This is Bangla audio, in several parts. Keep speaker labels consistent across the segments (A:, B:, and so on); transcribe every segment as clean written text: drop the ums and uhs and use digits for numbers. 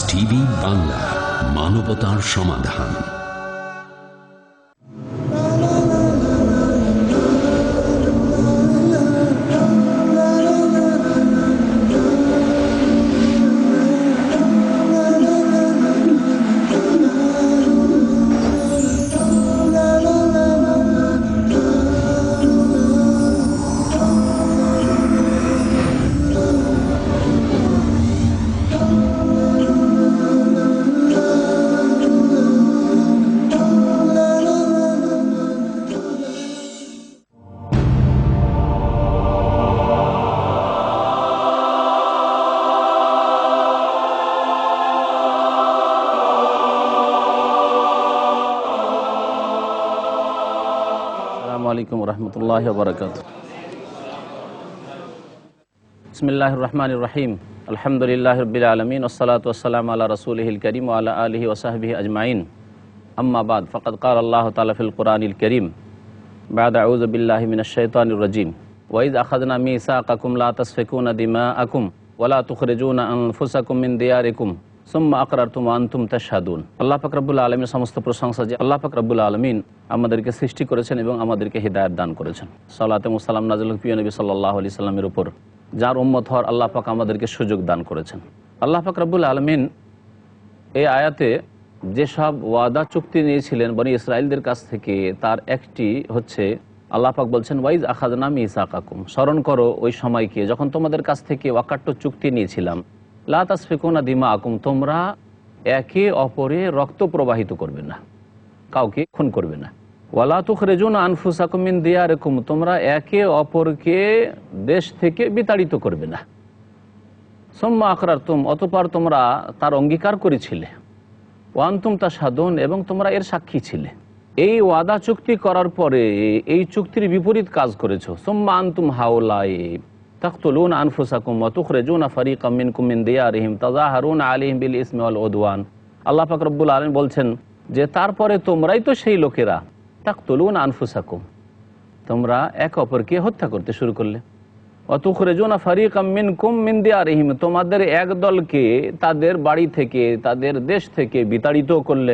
A: টিভি বাংলা, মানবতার সমাধান।
B: আসসালামু আলাইকুম রহমতুল্লাহি ওয়া বারাকাতুহু। বিসমিল্লাহির রহমানির রহিম। আলহামদুলিল্লাহি রাব্বিল আলামিন, ওয়াসসালাতু ওয়াসসালামু আলা রাসূলিহিল কারীম ওয়া আলা আলিহি ওয়া সাহবিহি আজমাইন। আম্মা বাদ, ফাকাদ ক্বালা আল্লাহু তাআলা ফিল কুরআনিল কারীম বা'দা আউযু বিল্লাহি মিনাশ শাইতানির রাজীম। ওয়া ইয আখাযনা মিসাকাকুম লা তাসফিকুনা দিমাআকুম ওয়া লা তুখরিজুনা আনফুসাকুম মিন দিয়ারিকুম সুম্মা আকরারতুম ওয়া আনতুম তাশহাদুন। আল্লাহ পাক রব্বুল আলামিনের সমস্ত প্রশংসা যে আল্লাহ পাক রব্বুল আলামিন আমাদেরকে সৃষ্টি করেছেন এবং আমাদেরকে হিদায়াত দান করেছেন। সালাত ও সালাম নাযিল প্রিয় নবী সাল্লাল্লাহু আলাইহি সাল্লামের উপর, যার উম্মত হওয়ার আল্লাহ পাক আমাদেরকে সুযোগ দান করেছেন। আল্লাহ পাক রব্বুল আলামিন এই আয়াতে যেসব ওয়াদা চুক্তি নিয়েছিলেন বনি ইসরাইলদের কাছ থেকে, তার একটি হচ্ছে আল্লাহ পাক বলছেন ওয়াইজ আখাযনা মিসাকাকুম, স্মরণ করো ওই সময়কে যখন তোমাদের কাছ থেকে ওয়াকাট্ট চুক্তি নিয়েছিলাম। লা তাসফিকুনা দিমাআকুম, তোমরা একে অপরে রক্ত প্রবাহিত করবে না, কাউকে খুন করবে না। ওয়ালা তুখরিজুনা আনফুসাকুম মিন দিয়ারিকুম, তোমরা একে অপরকে দেশ থেকে বিতাড়িত করবে না। সুম্মা আকরারতুম, অতঃপর তোমরা তার অঙ্গীকার করেছিলে। ওয়া আনতুম তাশহাদুন, এবং তোমরা এর সাক্ষী ছিলে। এই ওয়াদা চুক্তি করার পরে এই চুক্তির বিপরীত কাজ করেছো। সুম্মা আনতুম হাউলাই তাকতুলুনা আনফুসাকুম ওয়া তুখরিজুনা ফারিকাম মিনকুম মিন দিয়ারিহিম তাযাহারুনা আলাইহিম বিল ইসমি ওয়াল উদওয়ান। আল্লাহ পাক রব্বুল আলামিন বলছেন যে তারপরে তোমরাই তো সেই লোকেরা, তাকতুলুনা আনফুসাকুম, তোমরা এক অপরকে হত্যা করতে শুরু করলে। ওয়া তুখরিজুনা ফারিকাম মিনকুম মিন দিয়ারিহিম, তোমাদের এক দলকে তাদের বাড়ি থেকে, তাদের দেশ থেকে বিতাড়িত করলে।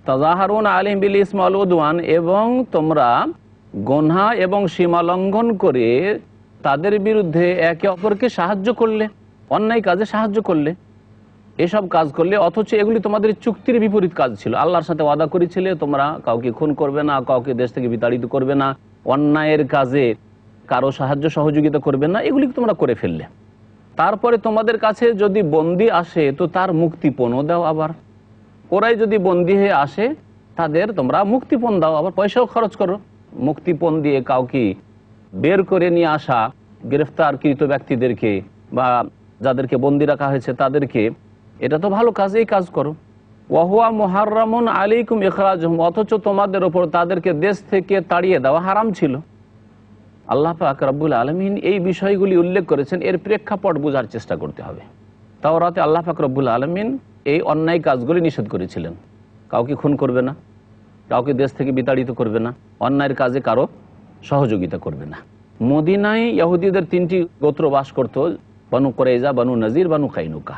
B: তাযাহারুনা আলাইহিম বিল ইসমি ওয়াল উদওয়ান, এবং তোমরা গুনাহ এবং সীমা লঙ্ঘন করে তাদের বিরুদ্ধে একে অপরকে সাহায্য করলে, অন্যায় কাজে সাহায্য করলে, এসব কাজ করলে। অথচ এগুলি তোমাদের চুক্তির বিপরীত কাজ ছিল। আল্লাহর সাথে ওয়াদা করেছিলে তোমরা কাউকে খুন করবে না, কাউকে দেশ থেকে বিতাড়িত করবে না, অন্যায়ের কাজে কারো সাহায্য সহযোগিতা করবে না, এগুলি তোমরা করে ফেললে। তারপরে তোমাদের কাছে যদি বন্দী আসে তো তার মুক্তিপণও দাও। আবার ওরাই যদি বন্দী হয়ে আসে তাদের তোমরা মুক্তিপণ দাও, আবার পয়সাও খরচ করো। মুক্তিপণ দিয়ে কাউকে বের করে নিয়ে আসা, গ্রেফতারকৃত ব্যক্তিদেরকে বা যাদেরকে বন্দী রাখা হয়েছে তাদেরকে, এটা তো ভালো কাজ, এই কাজ করো। ওয়াহুয়া মুহাররামুন আলাইকুম ইখরাজুহুম, অথচ তোমাদের ওপর তাদেরকে দেশ থেকে তাড়িয়ে দেওয়া হারাম ছিল। আল্লাহ পাক রব্বুল আলামিন এই বিষয়গুলি উল্লেখ করেছেন, এর প্রেক্ষাপট বোঝার চেষ্টা করতে হবে। তাওরাতে আল্লাহ পাক রব্বুল আলামিন এই অন্যায় কাজগুলি নিষেধ করেছিলেন। কাউকে খুন করবে না, কাউকে দেশ থেকে বিতাড়িত করবে না, অন্যায়ের কাজে কারো সহযোগিতা করবে না। মদিনায় ইহুদিদের 3টি গোত্র বাস করত, বানু কুরাইজা, বানু নাজির, বানু কাইনুকা।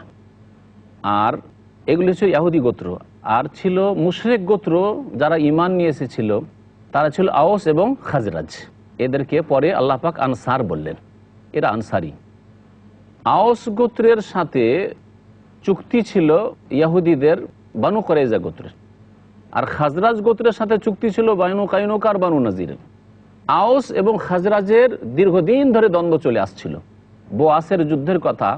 B: আর এগুলি ছিল ইহুদি গোত্র। আর ছিল মুশরিক গোত্র, যারা ঈমান নিয়ে এসেছিল, তারা ছিল আওস এবং খাজরাজ। এদেরকে পরে আল্লাহ পাক আনসার বললেন, এরা আনসারি। আওস গোত্রের সাথে চুক্তি ছিল ইহুদিদের বানু কুরাইজা গোত্রের। আর খাজরাজ গোত্রের সাথে চুক্তি ছিল বানু কাইনুকা আর বানু নাজিরের। আওস এবং খাজরাজের দীর্ঘদিন ধরে দ্বন্দ্ব চলে আসছিল। বোয়াসের যুদ্ধের কথা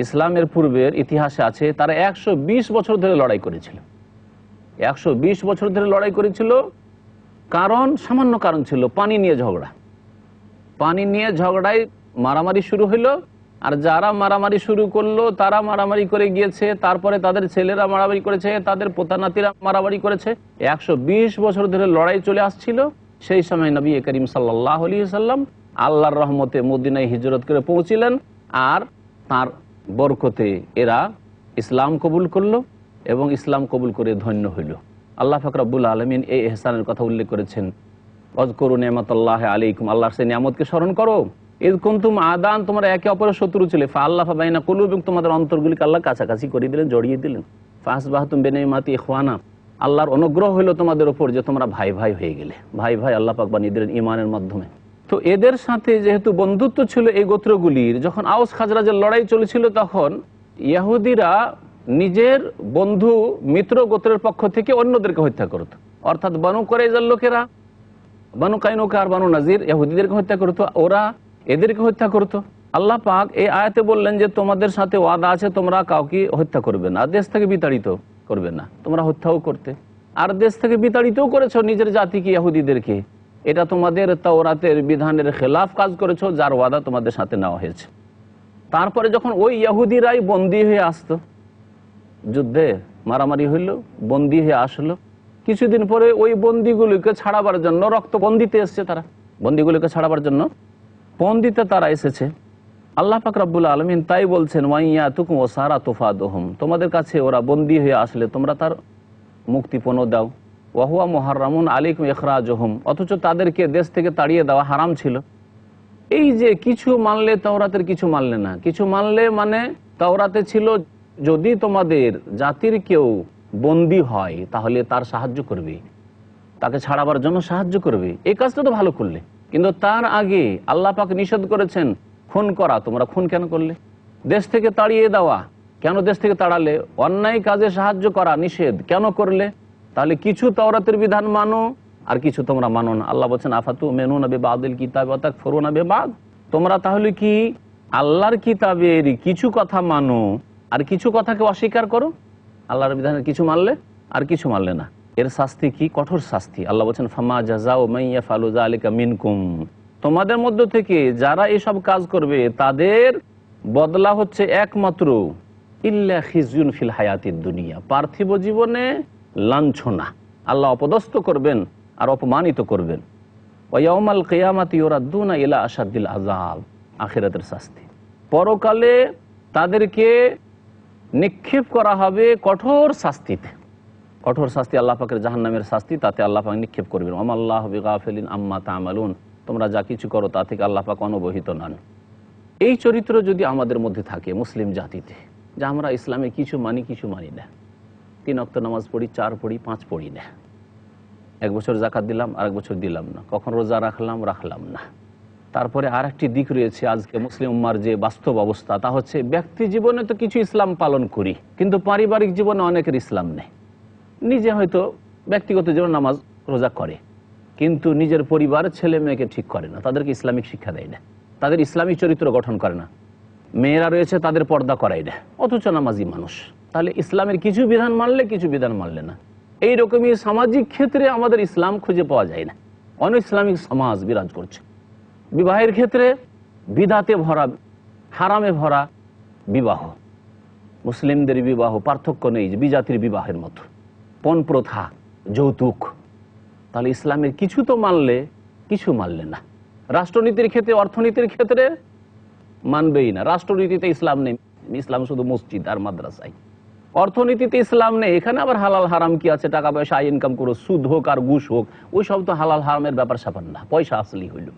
B: ইসলামের পূর্বের ইতিহাসে আছে। তারা 120 বছর ধরে লড়াই করেছিল। 120 বছর ধরে লড়াই করেছিল। কারণ সামান্য কারণ ছিল, পানি নিয়ে ঝগড়া। পানি নিয়ে ঝগড়ায় মারামারি শুরু হইল। আর যারা মারামারি শুরু করলো তারা মারামারি করে গিয়েছে, তারপরে তাদের ছেলেরা মারামারি করেছে, তাদের পোতানাতিরা মারামারি করেছে। 120 বছর ধরে লড়াই চলে আসছিল। সেই সময় নবী করিম সাল্লাল্লাহু আলাইহি ওয়াসাল্লাম আল্লাহর রহমতে মদিনায় হিজরত করে পৌঁছিলেন। আর তার বরকতে এরা ইসলাম কবুল করলো এবং ইসলাম কবুল করে ধন্য হইল। আল্লাহ পাক রব্বুল আলামিন এই ইহসানের কথা উল্লেখ করেছেন, ওয়াজকুরু নি'মাতাল্লাহি আলাইকুম, আল্লাহর সেই নিয়ামতকে স্মরণ করো। ইয কুনতুম আদান, তোমরা একে অপরের শত্রু ছিলে, ফাআল্লাফা বাইনা কুলুবিকুম, তোমাদের অন্তরগুলিকে আল্লাহ কাছাকাছি করে দিলেন, জড়িয়ে দিলেন। ফাআসবাহতুম বিনি'মাতি ইখওয়ানা, আল্লাহর অনুগ্রহ হলো তোমাদের উপর যে তোমরা ভাই ভাই হয়ে গেলে। ভাই ভাই আল্লাহ পাক বানিয়ে দিলেন ইমানের মাধ্যমে। তো এদের সাথে যেহেতু বন্ধুত্ব ছিল এই গোত্রগুলির, যখন আওস খাজরাজের লড়াই চলেছিল তখন ইহুদিরা নিজের বন্ধু মিত্র গোত্রের পক্ষ থেকে অন্যদেরকে হত্যা করত। অর্থাৎ বানু কুরাইজার লোকেরা বানু কাইনুকা আর বানু নাজির ইহুদিদেরকে হত্যা করত, ওরা এদেরকে হত্যা করত। আল্লাহ পাক এই আয়াতে বললেন যে তোমাদের সাথে ওয়াদা আছে, তোমরা কাউকে হত্যা করবে না, দেশ থেকে বিতাড়িত করবে না। তোমরা হত্যাও করতে আর দেশ থেকে বিতাড়িতও করেছো নিজের জাতিকে, ইহুদিদেরকে। এটা তোমাদের তাওরাতের বিধানের খেলাফ কাজ করেছো, যার ওয়াদা তোমাদের সাথে নেওয়া হয়েছে। তারপরে যখন ওই ইহুদিরাই বন্দী হয়ে আসতো, যুদ্ধে মারামারি হইল, বন্দী হয়ে আসলো, কিছুদিন পরে ওই বন্দীগুলিকে ছাড়াবার জন্য রক্তবন্দিতে এসছে, তারা বন্দীগুলিকে ছাড়াবার জন্য বন্দিতে তারা এসেছে। আল্লাহ পাক রব্বুল আলামিন তাই বলছেন, ওয়াইয়াতুকুম ওয়াসারা তুফাদুহুম, তোমাদের কাছে ওরা বন্দী হয়ে আসলে তোমরা তার মুক্তিপণ দাও। ওয়াহুয়া মুহাররামুন আলাইকুম ইখরাজুহুম, অথচ তাদেরকে দেশ থেকে তাড়িয়ে দেওয়া হারাম ছিল। এই যে কিছু মানলে তাওরাতের, কিছু মানলে না। কিছু মানলে মানে তাওরাতে ছিল যদি তোমাদের জাতির কেউ বন্দী হয় তাহলে তার সাহায্য করবে, তাকে ছাড়াবার জন্য সাহায্য করবে, এই কাজটা তো ভালো করলে। কিন্তু তার আগে আল্লাহ পাক নিষেধ করেছেন খুন করা, তোমরা খুন কেন করলে? দেশ থেকে তাড়িয়ে দেওয়া, কেন দেশ থেকে তাড়ালে? অন্যায় কাজে সাহায্য করা নিষেধ, কেন করলে? তাহলে কিছু তাওরাতের বিধান মানো আর কিছু তোমরা মানো না। আল্লাহ বলছেন আফাতুমিনুনা বিবাদিল কিতাবি ওয়া তাকফুরুনা বিবাদ, তোমরা তাহলে কি আল্লাহর কিতাবের কিছু কথা মানো আর কিছু কথাকে অস্বীকার করো? আল্লাহর বিধানের কিছু মানলে আর কিছু মানলে না। এর শাস্তি কি? কঠোর শাস্তি। আল্লাহ বলছেন ফামা জাযাউ মান ইয়াফআলু যালিকা মিনকুম, তোমাদের মধ্য থেকে যারা এসব কাজ করবে তাদের বদলা হচ্ছে একমাত্র ইল্লা খিজয়ুন ফিল হায়াতিদ দুনিয়া, পার্থিব জীবনে লাঞ্ছনা, আল্লাহ অপদস্থ করবেন আর অপমানিত করবেন। ওয়া ইয়াউমাল কিয়ামাতি ইউরাদ্দুনা ইলা আশাদ্দিল আযাব, আখিরাতের শাস্তি। পরকালে তাদেরকে নিক্ষেপ করা হবে কঠোর শাস্তিতে। কঠোর শাস্তি আল্লাহ পাকের জাহান্নামের শাস্তি, তাতে আল্লাহ পাক নিক্ষেপ করবেন। ওয়ামাল্লাহু বিগাফিলিন আম্মা তা'মালুন, তোমরা যা কিছু করো তা থেকে আল্লাহ পাক অনবহিত নন। এই চরিত্র যদি আমাদের মধ্যে থাকে মুসলিম জাতিতে, যে আমরা ইসলামে কিছু মানি কিছু মানি না, 3 ওয়াক্ত নামাজ পড়ি, 4 পড়ি, 5 পড়ি না, 1 বছর যাকাত দিলাম, আরেক বছর দিলাম না, কখন রোজা রাখলাম না। তারপরে আর একটি দিক রয়েছে আজকে মুসলিম উম্মার যে বাস্তব অবস্থা, তা হচ্ছে ব্যক্তি জীবনে তো কিছু ইসলাম পালন করি, কিন্তু পারিবারিক জীবনে অনেকের ইসলাম নেই। নিজে হয়তো ব্যক্তিগত জীবনে নামাজ রোজা করে, কিন্তু নিজের পরিবারের ছেলে মেয়েকে ঠিক করে না, তাদেরকে ইসলামিক শিক্ষা দেয় না, তাদের ইসলামিক চরিত্র গঠন করে না। মেয়েরা রয়েছে তাদের পর্দা করায় না, অথচ নামাজি মানুষ। তাহলে ইসলামের কিছু বিধান মানলে কিছু বিধান মানলে না। এইরকমই সামাজিক ক্ষেত্রে আমাদের ইসলাম খুঁজে পাওয়া যায় না। অন ইসলামিক সমাজ বিরাজ করছে। বিবাহের ক্ষেত্রে বিধাতে ভরা, হারামে ভরা বিবাহ, মুসলিমদের বিবাহ পার্থক্য নেই যে বিজাতির বিবাহের মতো, পণ প্রথা, যৌতুক। তাহলে ইসলামের কিছু তো মানলে কিছু মানলে না। রাষ্ট্রনীতির ক্ষেত্রে, অর্থনীতির ক্ষেত্রে মানবেই না। রাষ্ট্রনীতিতে ইসলাম নেই, ইসলাম শুধু মসজিদ আর মাদ্রাসায়। অর্থনীতিতে ইসলাম নেই, এখানে আবার হালাল হারাম কি আছে? টাকা পয়সা ইনকাম করো, সুদ হোক আর ঘুষ হোক, ওই সব তো হালাল হারামের ব্যাপার স্যাপার না, পয়সা আসলেই হইল।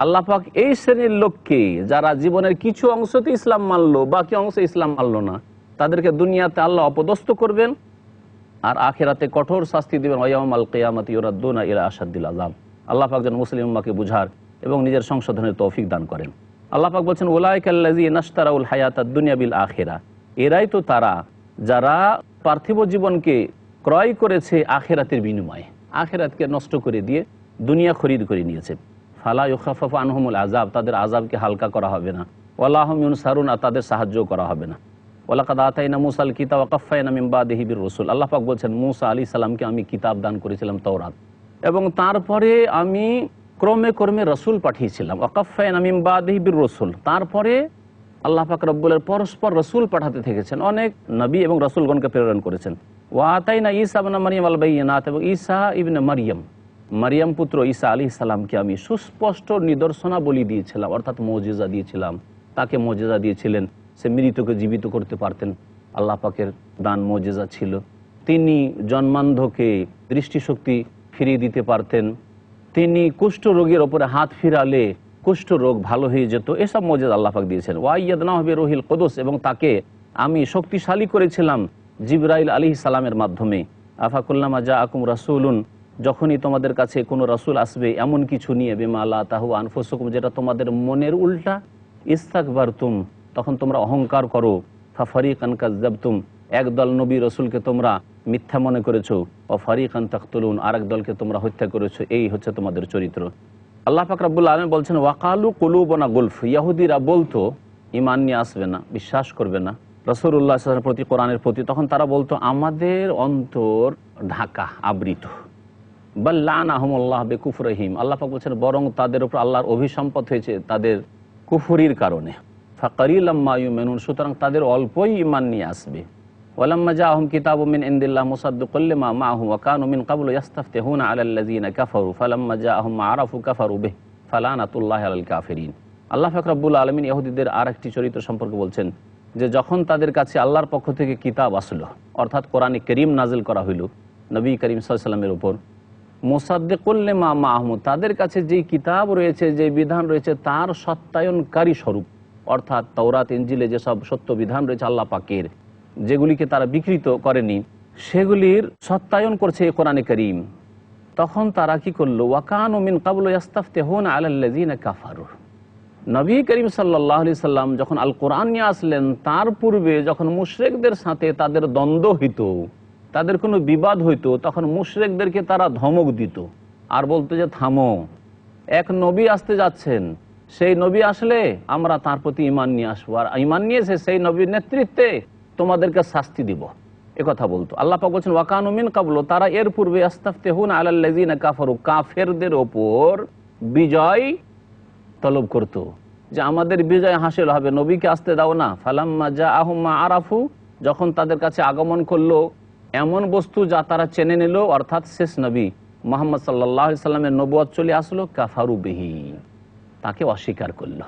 B: আল্লাহ পাক এই শ্রেণীর লোককে, যারা জীবনের কিছু অংশতে ইসলাম মানলো, বাকি অংশে ইসলাম মানলো না, তাদেরকে দুনিয়াতে আল্লাহ অপদস্থ করবেন আর আখিরাতে কঠোর শাস্তি দিবেন। ওয়ায়াউমাল কিয়ামাতি ইউরাদ্দুনা ইলা আশাদ্দিল আযাব। আল্লাহ পাক যেন মুসলিম উম্মাহকে বুঝার এবং নিজের সংশোধনের তৌফিক দান করেন। আল্লাহ পাক বলছেন উলাইকাল্লাযীনা ইশতারাউল হায়াতাদ দুনিয়া বিল আখিরা, এরাই তো তারা যারা পার্থিব জীবনকে ক্রয় করেছে আখেরাতের বিনিময়ে, আখেরাতকে নষ্ট করে দিয়ে দুনিয়া খরিদ করে নিয়েছে। ফালা ইউখাফাফু আনহুমুল আযাব, তাদের আযাবকে হালকা করা হবে না। ওয়ালা হুম ইউনসারুন, আর তাদের সাহায্য করা হবে না। ওয়ালাকাদ আতাইনা মূসাল কিতাব ওয়া কাফাইনা মিন বাদিহি বির রাসূল, আল্লাহ পাক বলছেন মূসা আলাইহিস সালামকে আমি কিতাব দান করেছিলাম তাওরাত, এবং তারপরে আমি ক্রমে ক্রমে রসুল পাঠিয়েছিলাম। ওয়া কাফাইনা মিন বাদিহি বির রাসূল, তারপরে আল্লাহ পাক রব্বুল পরস্পর রসুল পাঠাতে থেকেছেন, অনেক নবী এবং রসুলগণকে প্রেরণ করেছেন। ওয়া আতাইনা ঈসা ইবনে মারইয়াম আল বাইয়িনাত, এবং ঈসা ইবনে মারিয়াম পুত্র ঈসা আলাইহিস সালামকে আমি সুস্পষ্ট নিদর্শনাবলী দিয়েছিলাম, অর্থাৎ মুজিজা দিয়েছিলাম। তাকে মুজিজা দিয়েছিলেন, সে মৃতকে জীবিত করতে পারতেন, আল্লাহ পাকের দান মুজিজা ছিল। তিনি জন্মান্ধকে দৃষ্টিশক্তি ফিরিয়ে দিতে পারতেন, তিনি কুষ্ঠ রোগের ওপরে হাত ফিরালে কুষ্ঠ রোগ ভালো হয়ে যেত, এসব মুজিজা আল্লাহ পাক দিয়েছেন। ওয়াইয়াদনাহু বিরূহিল কুদুস, এবং তাকে আমি শক্তিশালী করেছিলাম জিবরাইল আলাইহিস সালামের মাধ্যমে। আফাকুল্লামা জাআকুম রাসূলুন, যখনই তোমাদের কাছে কোনো রাসূল আসবে এমন কিছু নিয়ে, বিমা লা তাহওয়া আনফুসুকুম, যেটা তোমাদের মনের উল্টা, ইস্তাকবারতুম, তখন তোমরা অহংকার করো। ফাফারিকান কাযযাবতুম, একদল নবী রসুলকে তোমরা মিথ্যা মনে করেছো। ও ফারিকান তাকতুলুন, আরেক দলকে তোমরা হত্যা করেছো। এই হচ্ছে তোমাদের চরিত্র। আল্লাহ পাক রব্বুল আলামিন বলছেন ওয়াকালু কুলুবুনা গুলফ, ইহুদিরা বলতো ঈমান নিয়ে আসবে না, বিশ্বাস করবে না রাসূলুল্লাহ সাল্লাল্লাহু আলাইহি ওয়াসাল্লামের প্রতি, কোরআনের প্রতি। তখন তারা বলতো আমাদের অন্তর ঢাকা, আবৃত। বাল লানাহুমুল্লাহ বিকুফরিহিম, আল্লাহ পাক বলছেন বরং তাদের উপর আল্লাহর অভিসম্পদ হয়েছে তাদের কুফরির কারণে। ফাকালিলাম মা ইউমিনুন, সুতরাং তাদের অল্পই ঈমান নিয়ে আসবে। ওয়ালাম্মা জাআহুম কিতাবুম মিন ইনদিল্লাহ মুসাদ্দিকুল লিমা মাআহুম ওয়া কানু মিন ক্বাবলু ইস্তাফতিহুনা আলাল্লাযিনা কাফারু ফালাম্মা জাআহুম মা আরাফু কাফারু বিহি ফালানাতুল্লাহি আলাল কাফিরিন। আল্লাহ পাক রব্বুল আলামিন ইহুদিদের আরেকটি চরিত্র সম্পর্কে বলছেন যে যখন তাদের কাছে আল্লাহর পক্ষ থেকে কিতাব আসলো, অর্থাৎ কোরআনে কারীম নাজিল করা হইল নবী করিম সাল্লাল্লাহু আলাইহি ওয়াসাল্লামের উপর, মুসাদ্দিকুল লিমা মাআহুম, তাদের কাছে যেই কিতাব রয়েছে, যে বিধান রয়েছে তার সত্যায়নকারী স্বরূপ, অর্থাৎ তাওরাত ইনজিলে যেসব সত্য বিধান রয়েছে আল্লাহ পাকের, যেগুলিকে তারা বিকৃত করেনি, সেগুলির সত্যায়ন করছে এই কোরআনে কারীম। তখন তারা কি করলো, ওয়া কানু মিন ক্বাবলু ইস্তাফতিহুনা আলাল্লাযিনা কাফারু, নবী করিম সাল্লাল্লাহু আলাইহি সাল্লাম যখন আল কোরআন নিয়ে আসলেন, তার পূর্বে যখন মুশরিকদের সাথে তাদের দ্বন্দ্ব হইত, তাদের কোনো বিবাদ হইতো, তখন মুশরিকদেরকে তারা ধমক দিত আর বলতো যে থামো, এক নবী আসতে যাচ্ছেন, সেই নবী আসলে আমরা তার প্রতি ঈমান নিয়ে আসবো, আর ঈমান নিয়েছে সেই নবীর নেতৃত্বে তোমাদেরকে শাস্তি দিব, একথা বলতো। আল্লাহ পাক বলছেন ওয়া কানু মিন ক্বাবলু, তারা এর পূর্বে ইস্তাফতিহুনা আলাল্লাযিনা কাফারু, কাফেরদের ওপর বিজয় তলব করতো, যে আমাদের বিজয় হাসিল হবে, নবীকে আসতে দাও না। ফালাম্মা জাআহুম মা আরাফু, যখন তাদের কাছে আগমন করলো এমন বস্তু যা তারা চেনে নিল, অর্থাৎ শেষ নবী মুহাম্মদ সাল্লাল্লাহু আলাইহি সাল্লামের নবুয়ত চলে আসলো, কাফারু বিহি, তাকে অস্বীকার করলো,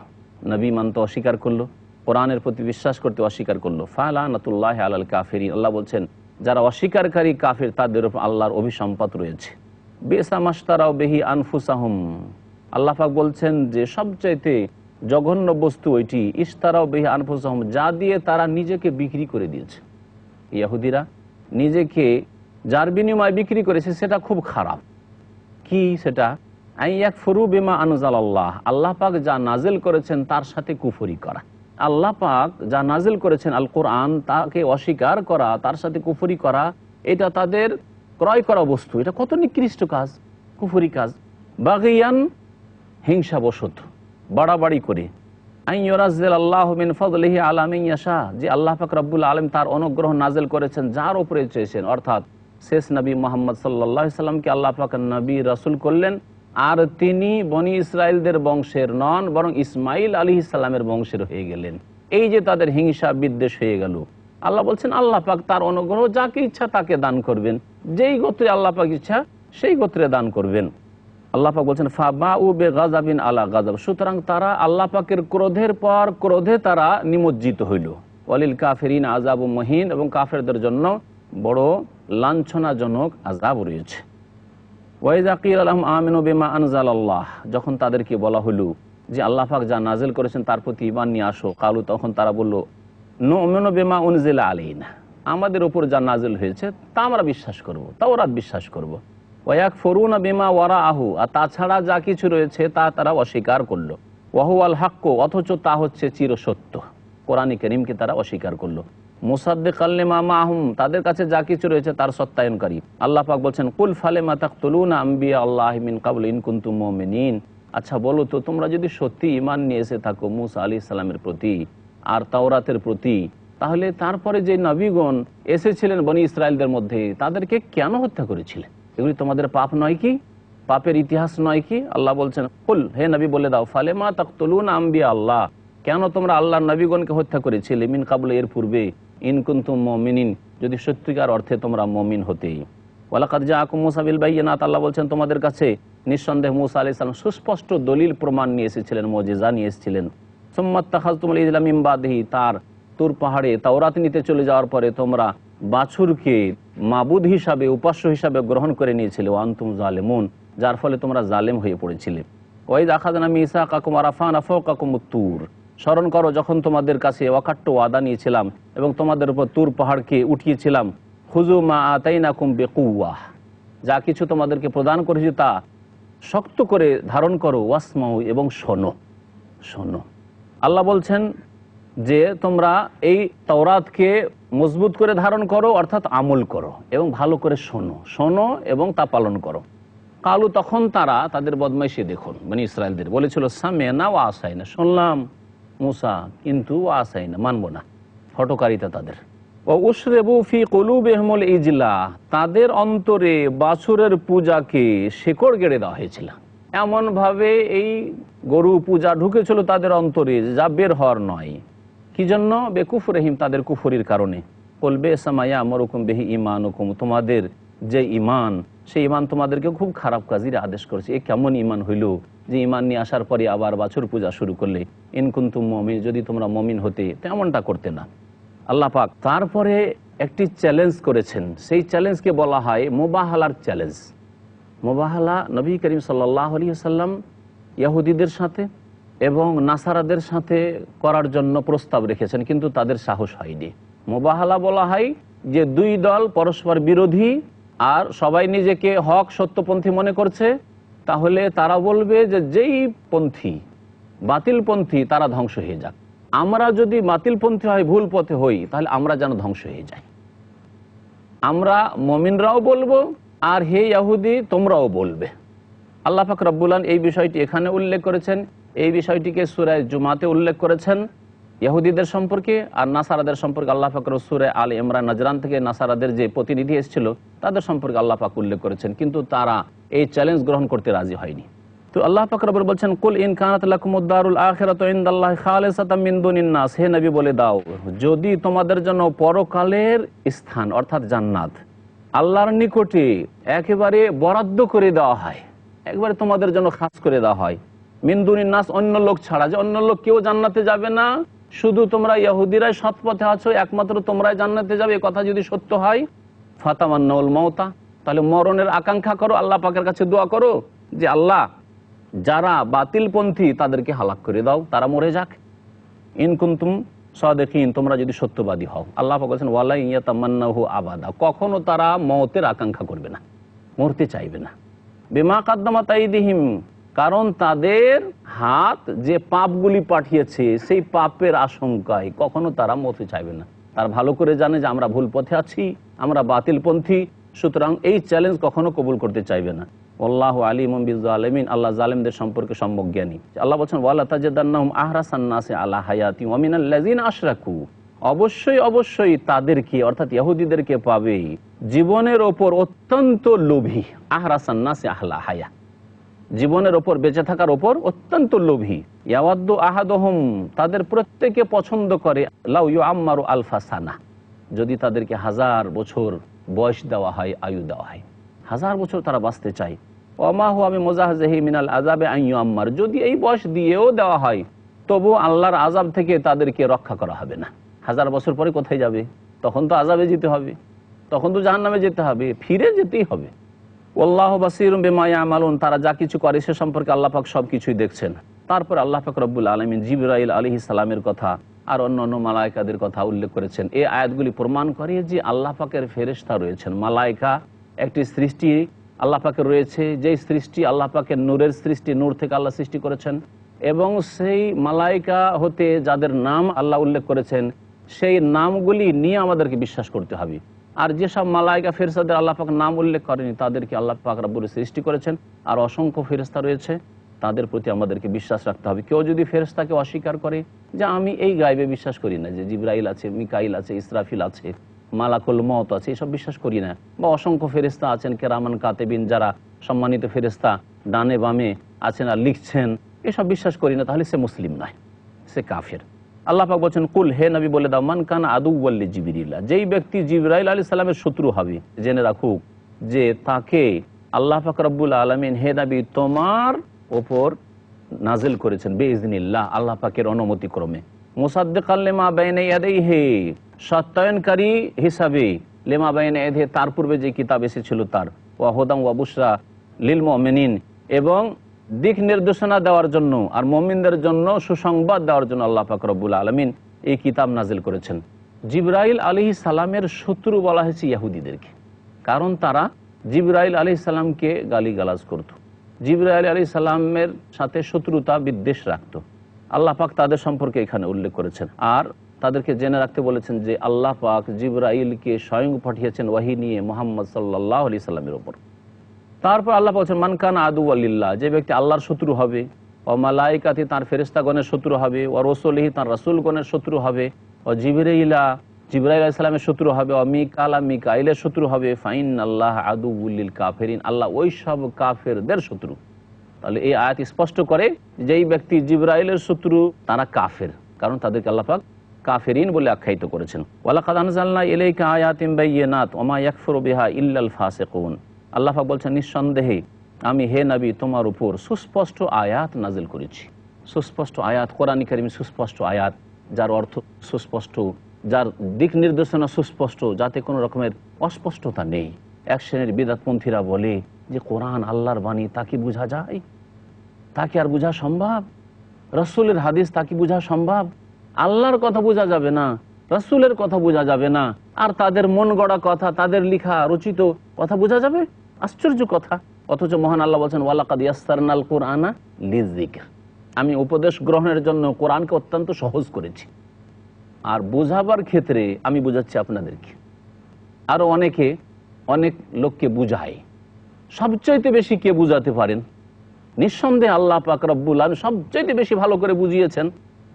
B: নবী মানতে অস্বীকার করলো, কোরআনের প্রতি বিশ্বাস করতে অস্বীকার করলো। ফালানাতুল্লাহি আলাল কাফিরিন, আল্লাহ বলছেন যারা অস্বীকারী কাফির তাদের উপর আল্লাহর অভিসম্পাত রয়েছে। বিসা মাশতারাউ বিহি আনফুসাহুম, আল্লাহ পাক বলছেন যে সবচাইতে জঘন্য বস্তু ওইটি, ইশতারাউ বিহি আনফুসাহুম, যা দিয়ে তারা নিজেকে বিক্রি করে দিয়েছে। ইহুদিরা নিজেকে যার বিনিময়ে বিক্রি করেছে সেটা খুব খারাপ। কি সেটা? আইয়াকফুরু বিমা আনজালাল্লাহ, আল্লাহ পাক যা নাজিল করেছেন তার সাথে কুফরি করা। আল্লাহ পাক যা নাজিল করেছেন আল কোরআন, তাকে অস্বীকার করা, তার সাথে কুফরি করা, এটা তাদের ক্রয় করা বস্তু। এটা কত নিকৃষ্ট কাজ, কুফরি কাজ। বাগিয়ান, হিংসাবশত, বাড়াবাড়ি করে। আইয়ুরাজ্জিলাল্লাহু মিন ফাদলিহি আলা মান ইয়াশা, যে আল্লাহ পাক রব্বুল আলামিন তার অনুগ্রহ নাজিল করেছেন যার উপরে চেয়েছেন, অর্থাৎ শেষ নবী মুহাম্মদ সাল্লাল্লাহু আলাইহি সাল্লামকে আল্লাহ পাক নবী রাসূল করলেন, আর তিনি বনি ইসরাইলদের বংশের নন, বরং ইসমাইল আলাইহিস সালামের বংশের হয়ে গেলেন। এই যে তাদের হিংসা বিদ্বেষ হয়ে গেল, আল্লাহ বলছেন আল্লাহ পাক তার অনুগ্রহ যাকে ইচ্ছা তাকে দান করবেন, যেই গোত্রে আল্লাহ পাক ইচ্ছা সেই গোত্রে দান করবেন। আল্লাহ পাক বলছেন ফাবাউ বিগাযাবিন আলা গাযাব, সুতরাং তারা আল্লাহ পাকের ক্রোধের পর ক্রোধে তারা নিমজ্জিত হইল। ওয়ালিল কাফিরিন আযাবুম মুহিন, এবং কাফেরদের জন্য বড় লাঞ্ছনাজনক আযাব রয়েছে। ওয়াইযা কিলা লাহুম আমিনু বিমা আনজালাল্লাহ, যখন তাদেরকে বলা হলো যে আল্লাহ পাক যা নাজিল করেছেন তার প্রতি ঈমান নিয়ে আসো, কালু, তখন তারা বলল নুমিনু বিমা উনজিলা আলাইনা, আমাদের উপর যা নাজিল হয়েছে তা আমরা বিশ্বাস করব, তাওরাত বিশ্বাস করব। ওয়ায়াকফুরুনা বিমা ওয়ারাআহু, আর তাছাড়া যা কিছু রয়েছে তা তারা অস্বীকার করলো। ওয়াহুয়াল হাক্কু, অথচ তা হচ্ছে চিরসত্য। কোরআনে কারীমকে তারা অস্বীকার করলো। মুসাদ্দিকাল লিমা মাহুম, তাদের কাছে যা কিছু রয়েছে তার সত্যায়নকারী। আল্লাহ পাক বলছেন কুল ফালিমা তাকতুলুনা আম্বিয়া আল্লাহি মিন ক্বাবলি ইন কুনতুম মুমিনিন। আচ্ছা বলো তো, তোমরা যদি সত্যি ঈমান নিয়ে এসে থাকো মুসা আলাইহিস সালামের প্রতি আর তাওরাতের প্রতি, তাহলে তারপরে যে নবীগণ এসেছিলেন বনি ইসরায়েলদের মধ্যে তাদেরকে কেন হত্যা করেছিলেন? এগুলি তোমাদের পাপ নয় কি? পাপের ইতিহাস নয় কি? আল্লাহ বলছেন কুল, হে নবী বলে দাও, ফালিমা তাকতুলুনা আম্বিয়া আল্লাহ, কেন তোমরা আল্লাহর নবীগণকে হত্যা করেছিলে মিন ক্বাবলি, এর পূর্বে, ইন কুনতুম মুমিনিন, যদি সত্যিকার অর্থে তোমরা মুমিন হতেই। ওয়ালাকাদ জাআকুম মূসা বিল বাইয়িনাত, আল্লাহ বলছেন তোমাদের কাছে নিঃসন্দেহে মূসা আলাইহিস সালাম সুস্পষ্ট দলিল প্রমাণ নিয়ে এসেছিলেন, মুজিজা নিয়ে এসেছিলেন। সুম্মা তাখাযতুমুল ইজলা মিন বাদিহি, তার তুর পাহাড়ে তাওরাত নিতে চলে যাওয়ার পরে তোমরা বাছুরকে মাবুদ হিসাবে, উপাস্য হিসাবে গ্রহণ করে নিয়েছিলে, ওয়া আনতুম জালিমুন, যার ফলে তোমরা জালেম হয়ে পড়েছিলে। ওয়াইদ আখাযনা মিসাকাকুম ওয়া রাফা'না ফাওকাকুমুত তুর, স্মরণ করো যখন তোমাদের কাছে অকাট্য ওয়াদা নিয়েছিলাম এবং তোমাদের উপর তুর পাহাড়কে উঠিয়েছিলাম। খুযু মা আতাইনাকুম বিকুওয়াহ, যা কিছু তোমাদেরকে প্রদান করেছি তা শক্ত করে ধারণ করো, ওয়াসমাউ, এবং শোনো। শোনো, আল্লাহ বলছেন যে তোমরা এই তাওরাতকে মজবুত করে ধারণ করো, অর্থাৎ আমল করো, এবং ভালো করে শোনো। শোনো এবং তা পালন করো। কালু, তখন তারা তাদের বদমাইশি দেখুন, বনি ইসরায়েলদের বলেছিল সামি'না ওয়া আসাইনা, শুনলাম মুসা কিন্তু ওয়া আসাইনা, মানব না, হঠকারিতা তাদের। ও উশরিবু ফি কুলুবিহিমুল ইজলা, তাদের অন্তরে বাছুরের পূজাকে শেকড় গেড়ে দেওয়া হয়েছিল। এমনভাবে এই গরু পূজা ঢুকেছিল তাদের অন্তরে, যা বের হওয়ার নয়। কি জন্য? বেকুফরিহিম, তাদের কুফরির কারণে। বলবে সামায়া আমরুকুম বিহি ঈমানুকুম, তোমাদের যে ঈমান, সেই ঈমান তোমাদেরকে খুব খারাপ কাজের আদেশ করেছে। এ কেমন ঈমান হইল যে ঈমান নিয়ে আসার পরে আবার বাছুর পূজা শুরু করলে? ইন কুনতুম মুমিন, যদি তোমরা মুমিন হতে তেমনটা করতে না। আল্লাহ পাক তারপরে একটি চ্যালেঞ্জ করেছেন, সেই চ্যালেঞ্জকে বলা হয় মুবাহালার চ্যালেঞ্জ। মুবাহালা নবী করিম সাল্লাল্লাহু আলাইহি ওয়াসাল্লাম ইহুদিদের সাথে এবং নাসারাদের সাথে করার জন্য প্রস্তাব রেখেছেন, কিন্তু তাদের সাহস হয়নি। মুবাহালা বলা হয় যে দুই দল পরস্পর বিরোধী আর সবাই নিজেকে হক সত্যপন্থী মনে করছে, তাহলে তারা বলবে যে যেই পন্থী বাতিলপন্থী তারা ধ্বংস হয়ে যাক, আমরা যদি বাতিলপন্থী হয়, ভুল পথে হই, তাহলে আমরা যেন ধ্বংস হয়ে যাই। আমরা মুমিনরাও বলবো আর হে ইহুদি তোমরাও বলবে। আল্লাহ পাক রব্বুল আলামিন এই বিষয়টি এখানে উল্লেখ করেছেন, এই বিষয়টিকে সূরা জুমাতে উল্লেখ করেছেন ইহুদিদের সম্পর্কে, আর নাসারাদের সম্পর্কে আল্লাহ পাক সূরা আলে ইমরান, নজরান থেকে নাসারাদের যে প্রতিনিধি এসেছিল তাদের সম্পর্কে আল্লাহ পাক উল্লেখ করেছেন, কিন্তু তারা এই চ্যালেঞ্জ গ্রহণ করতে রাজি হয়নি। তো আল্লাহ পাক রব্বুল বলছেন কুল ইন কানাত লাকুমুদ দারুল আখিরাতু ইনদাল্লাহি খালিসাতাম মিন দুনিন নাস, হে নবী বলে দাও, যদি তোমাদের জন্য পরকালের স্থান অর্থাৎ জান্নাত আল্লাহর নিকটে একেবারে বরাদ্দ করে দেওয়া হয়, একবারে তোমাদের জন্য খাস করে দেওয়া হয়, মিন দুনিন নাস, অন্য লোক ছাড়া, যে অন্য লোক কেউ জান্নাতে যাবে না, শুধু তোমরা ইহুদিরাই সৎ পথে আছো, একমাত্র তোমরাই জান্নাতে যাবে, এই কথা যদি সত্য হয়, ফাতামান্নাউল মাউতা, তাহলে মরণের আকাঙ্ক্ষা করো, আল্লাহ পাকের কাছে দোয়া করো যে আল্লাহ যারা বাতিলপন্থী তাদেরকে হালাক করে দাও, তারা মরে যাক। ইন কুনতুম সাদিকিন, তোমরা যদি সত্যবাদী হও। আল্লাহ পাক বলেছেন ওয়ালা ইয়াতামান্নাহু আবাদা, কখনো তারা মওতের আকাঙ্ক্ষা করবে না, মরতে চাইবে না। বিমা কাদ্দামাত আইদিহিম, কারণ তাদের হাত যে পাপগুলি পাঠিয়েছে সেই পাপের আশঙ্কায় কখনো তারা মরতে চাইবে না। তারা ভালো করে জানে যে আমরা ভুল পথে আছি, আমরা বাতিলপন্থী, সুতরাং এই চ্যালেঞ্জ কখনো কবুল করতে চাইবে না। আল্লাহু আলিমুম বিজ্জালিমিন, আল্লাহ জালেমদের সম্পর্কে সম্যক জ্ঞানী। আল্লাহ বলছেন ওয়ালা তাজিদান্নাহুম আহরাসান নাসি আলা হায়াতি ওয়া মিনাল্লাযিনা আশরাকু, অবশ্যই অবশ্যই তাদেরকে অর্থাৎ ইহুদিদেরকে পাবে জীবনের ওপর অত্যন্ত লোভী, আহরাসান নাসি আলা হায়া, জীবনের ওপর বেঁচে থাকার ওপর অত্যন্ত লোভী। ইয়াওয়াদ্দু আহাদুহুম, তাদের প্রত্যেকে পছন্দ করে, লাউ ইউআম্মারু আলফা সানা, যদি তাদেরকে 1000 বছর বয়স দেওয়া হয়, আয়ু দেওয়া হয়, 1000 বছর তারা বাঁচতে চায়। ওমা হুয়া বিমুজাহজিহি মিনাল আযাবি আন ইউআম্মার, যদি এই বয়স দিয়েও দেওয়া হয় তবু আল্লাহর আযাব থেকে তাদেরকে রক্ষা করা হবে না। 1000 বছর পরে কোথায় যাবে? তখন তো আযাবে যেতে হবে, তখন তো জাহান্নামে যেতে হবে, ফিরে যেতেই হবে। আল্লাহু বাসীরুম বিমা ইয়ামালুন, তারা যা কিছু করে সে সম্পর্কে আল্লাহ পাক সব কিছুই দেখছেন। তারপর আল্লাহ পাক রব্বুল আলামিন জিবরাইল আলাইহিস সালামের কথা আর অন্যান্য মালায়েকাদের কথা উল্লেখ করেছেন। এই আয়াতগুলি প্রমাণ করে যে আল্লাহ পাকের ফেরেশতা রয়েছেন। মালায়েকা একটি সৃষ্টি আল্লাহ পাকের রয়েছে, যেই সৃষ্টি আল্লাহ পাকের নূরের সৃষ্টি, নূর থেকে আল্লাহ সৃষ্টি করেছেন। এবং সেই মালাইকা হতে যাদের নাম আল্লাহ উল্লেখ করেছেন সেই নামগুলি নিয়ে আমাদেরকে বিশ্বাস করতে হবে। আর যেসব মালাইকা ফেরেশতাদের আল্লাহ পাক নাম উল্লেখ করেনি তাদেরকে আল্লাহ পাক রব্বুল সৃষ্টি করেছেন, আর অসংখ্য ফেরেশতা রয়েছে, তাদের প্রতি আমাদেরকে বিশ্বাস রাখতে হবে। কেউ যদি ফেরেশতাকে অস্বীকার করে যে আমি এই গায়েবে বিশ্বাস করি না, যে জিবরাইল আছে, মিকাইল আছে, ইসরাফিল আছে, মালাকুল মওত আছে, এসব বিশ্বাস করি না, বা অসংখ্য ফেরেশতা আছেন কেরামান কাতেবিন যারা সম্মানিত ফেরেশতা ডানে বামে আছেন আর লিখছেন, এসব বিশ্বাস করি না, তাহলে সে মুসলিম নয়, সে কাফের। আল্লাহ পাক বলছেন কুল, হে নবী বলে দাও, মান কানা আদুওয়াল্লি জিবরিল্লাহ, যেই ব্যক্তি জিবরাইল আলাইহিস সালামের শত্রু হবে, জেনে রাখুক যে তাকে আল্লাহ পাক রব্বুল আলামিন হে নবী তোমার ওপর নাজিল করেছেন বিইজনিল্লাহ, আল্লাহ পাকের অনুমতি ক্রমে, মুসাদ্দিকাল লিমা বাইনা ইয়াদাইহি, সত্যায়নকারী হিসাবে, লিমা বাইনা ইয়াদাইহি তার পূর্বে যে কিতাব এসেছিল তার, ওয়া হুদাম ওয়া বুশরা লিল মুমিনিন, এবং দিক নির্দেশনা দেওয়ার জন্য আর মুমিনদের জন্য সুসংবাদ দেওয়ার জন্য আল্লাহ পাক রব্বুল আলামিন এই কিতাব নাজিল করেছেন। জিবরাইল আলাইহিস সালামের শত্রু বলা হয়েছে ইহুদিদেরকে, কারণ তারা জিবরাইল আলাইহিস সালামকে গালিগালাজ করত, জিবরাইল আলাইহিস সালামের সাথে শত্রুতা বিদ্বেষ রাখত। আল্লাহ পাক তাদের সম্পর্কে এখানে উল্লেখ করেছেন, আর তাদেরকে জেনে রাখতে বলেছেন যে আল্লাহ পাক জিবরাইলকে স্বয়ং পাঠিয়েছেন ওয়াহি নিয়ে মুহাম্মদ সাল্লাল্লাহু আলাইহি সাল্লামের উপর। তারপর আল্লাহ বলছেন মান কানা আদুওয়াল্লিল্লাহ, যে ব্যক্তি আল্লাহর শত্রু হবে, ও মালাইকাতি তার ফেরেশতাগণের শত্রু হবে, ও রাসূলিহি তার রাসূলগণের শত্রু হবে, ও জিবরাইল আলাইহিস সালামের শত্রু হবে, ও মিকাইলের শত্রু হবে, ফাইনাল্লাহ আদুউল কাফিরিন, আল্লাহ ওই সব কাফেরদের শত্রু। তাহলে এই আয়াত স্পষ্ট করে যেই ব্যক্তি জিবরাইলের শত্রু তারা কাফের, কারণ তাদেরকে আল্লাহ পাক কাফেরিন বলে আখ্যায়িত করেছেন। ওয়ালাকাদ আনজালনা ইলাইকা আয়াতিন বাইয়িনাত ওয়া মা ইয়াকফুরু বিহা ইল্লাল ফাসিকুন, আল্লাহ পাক বলছেন নিঃসন্দেহে আমি হে নবী তোমার উপর সুস্পষ্ট আয়াত নাজিল করেছি। সুস্পষ্ট আয়াত, কোরআন কারীম সুস্পষ্ট আয়াত, যার অর্থ সুস্পষ্ট, যার দিক নির্দেশনা সুস্পষ্ট, যাতে কোনো রকমের অস্পষ্টতা নেই। এক শ্রেণীর বিদআতপন্থীরা বলে যে কোরআন আল্লাহর বাণী, তা কি বোঝা যায়? তা কি আর বোঝা সম্ভব? রাসূলের হাদিস তা কি বোঝা সম্ভব? আল্লাহর কথা বোঝা যাবে না, রাসূলের কথা বোঝা যাবে না, আর তাদের মন গড়া কথা, তাদের লিখা রচিত কথা বোঝা যাবে? আশ্চর্য কথা। অথচ মহান আল্লাহ বলছেন ওয়ালাকাদ ইয়াসসারনাল কুরআনা লিযিকর, আমি উপদেশ গ্রহণের জন্য কোরআনকে অত্যন্ত সহজ করেছি, আর বোঝাবার ক্ষেত্রে আমি বোঝাচ্ছি আপনাদেরকে। আরও অনেক লোককে বুঝায়, সবচাইতে বেশি কে বুঝাতে পারেন? নিঃসন্দেহে আল্লাহ পাক রব্বুল আলামিন সবচাইতে বেশি ভালো করে বুঝিয়েছেন,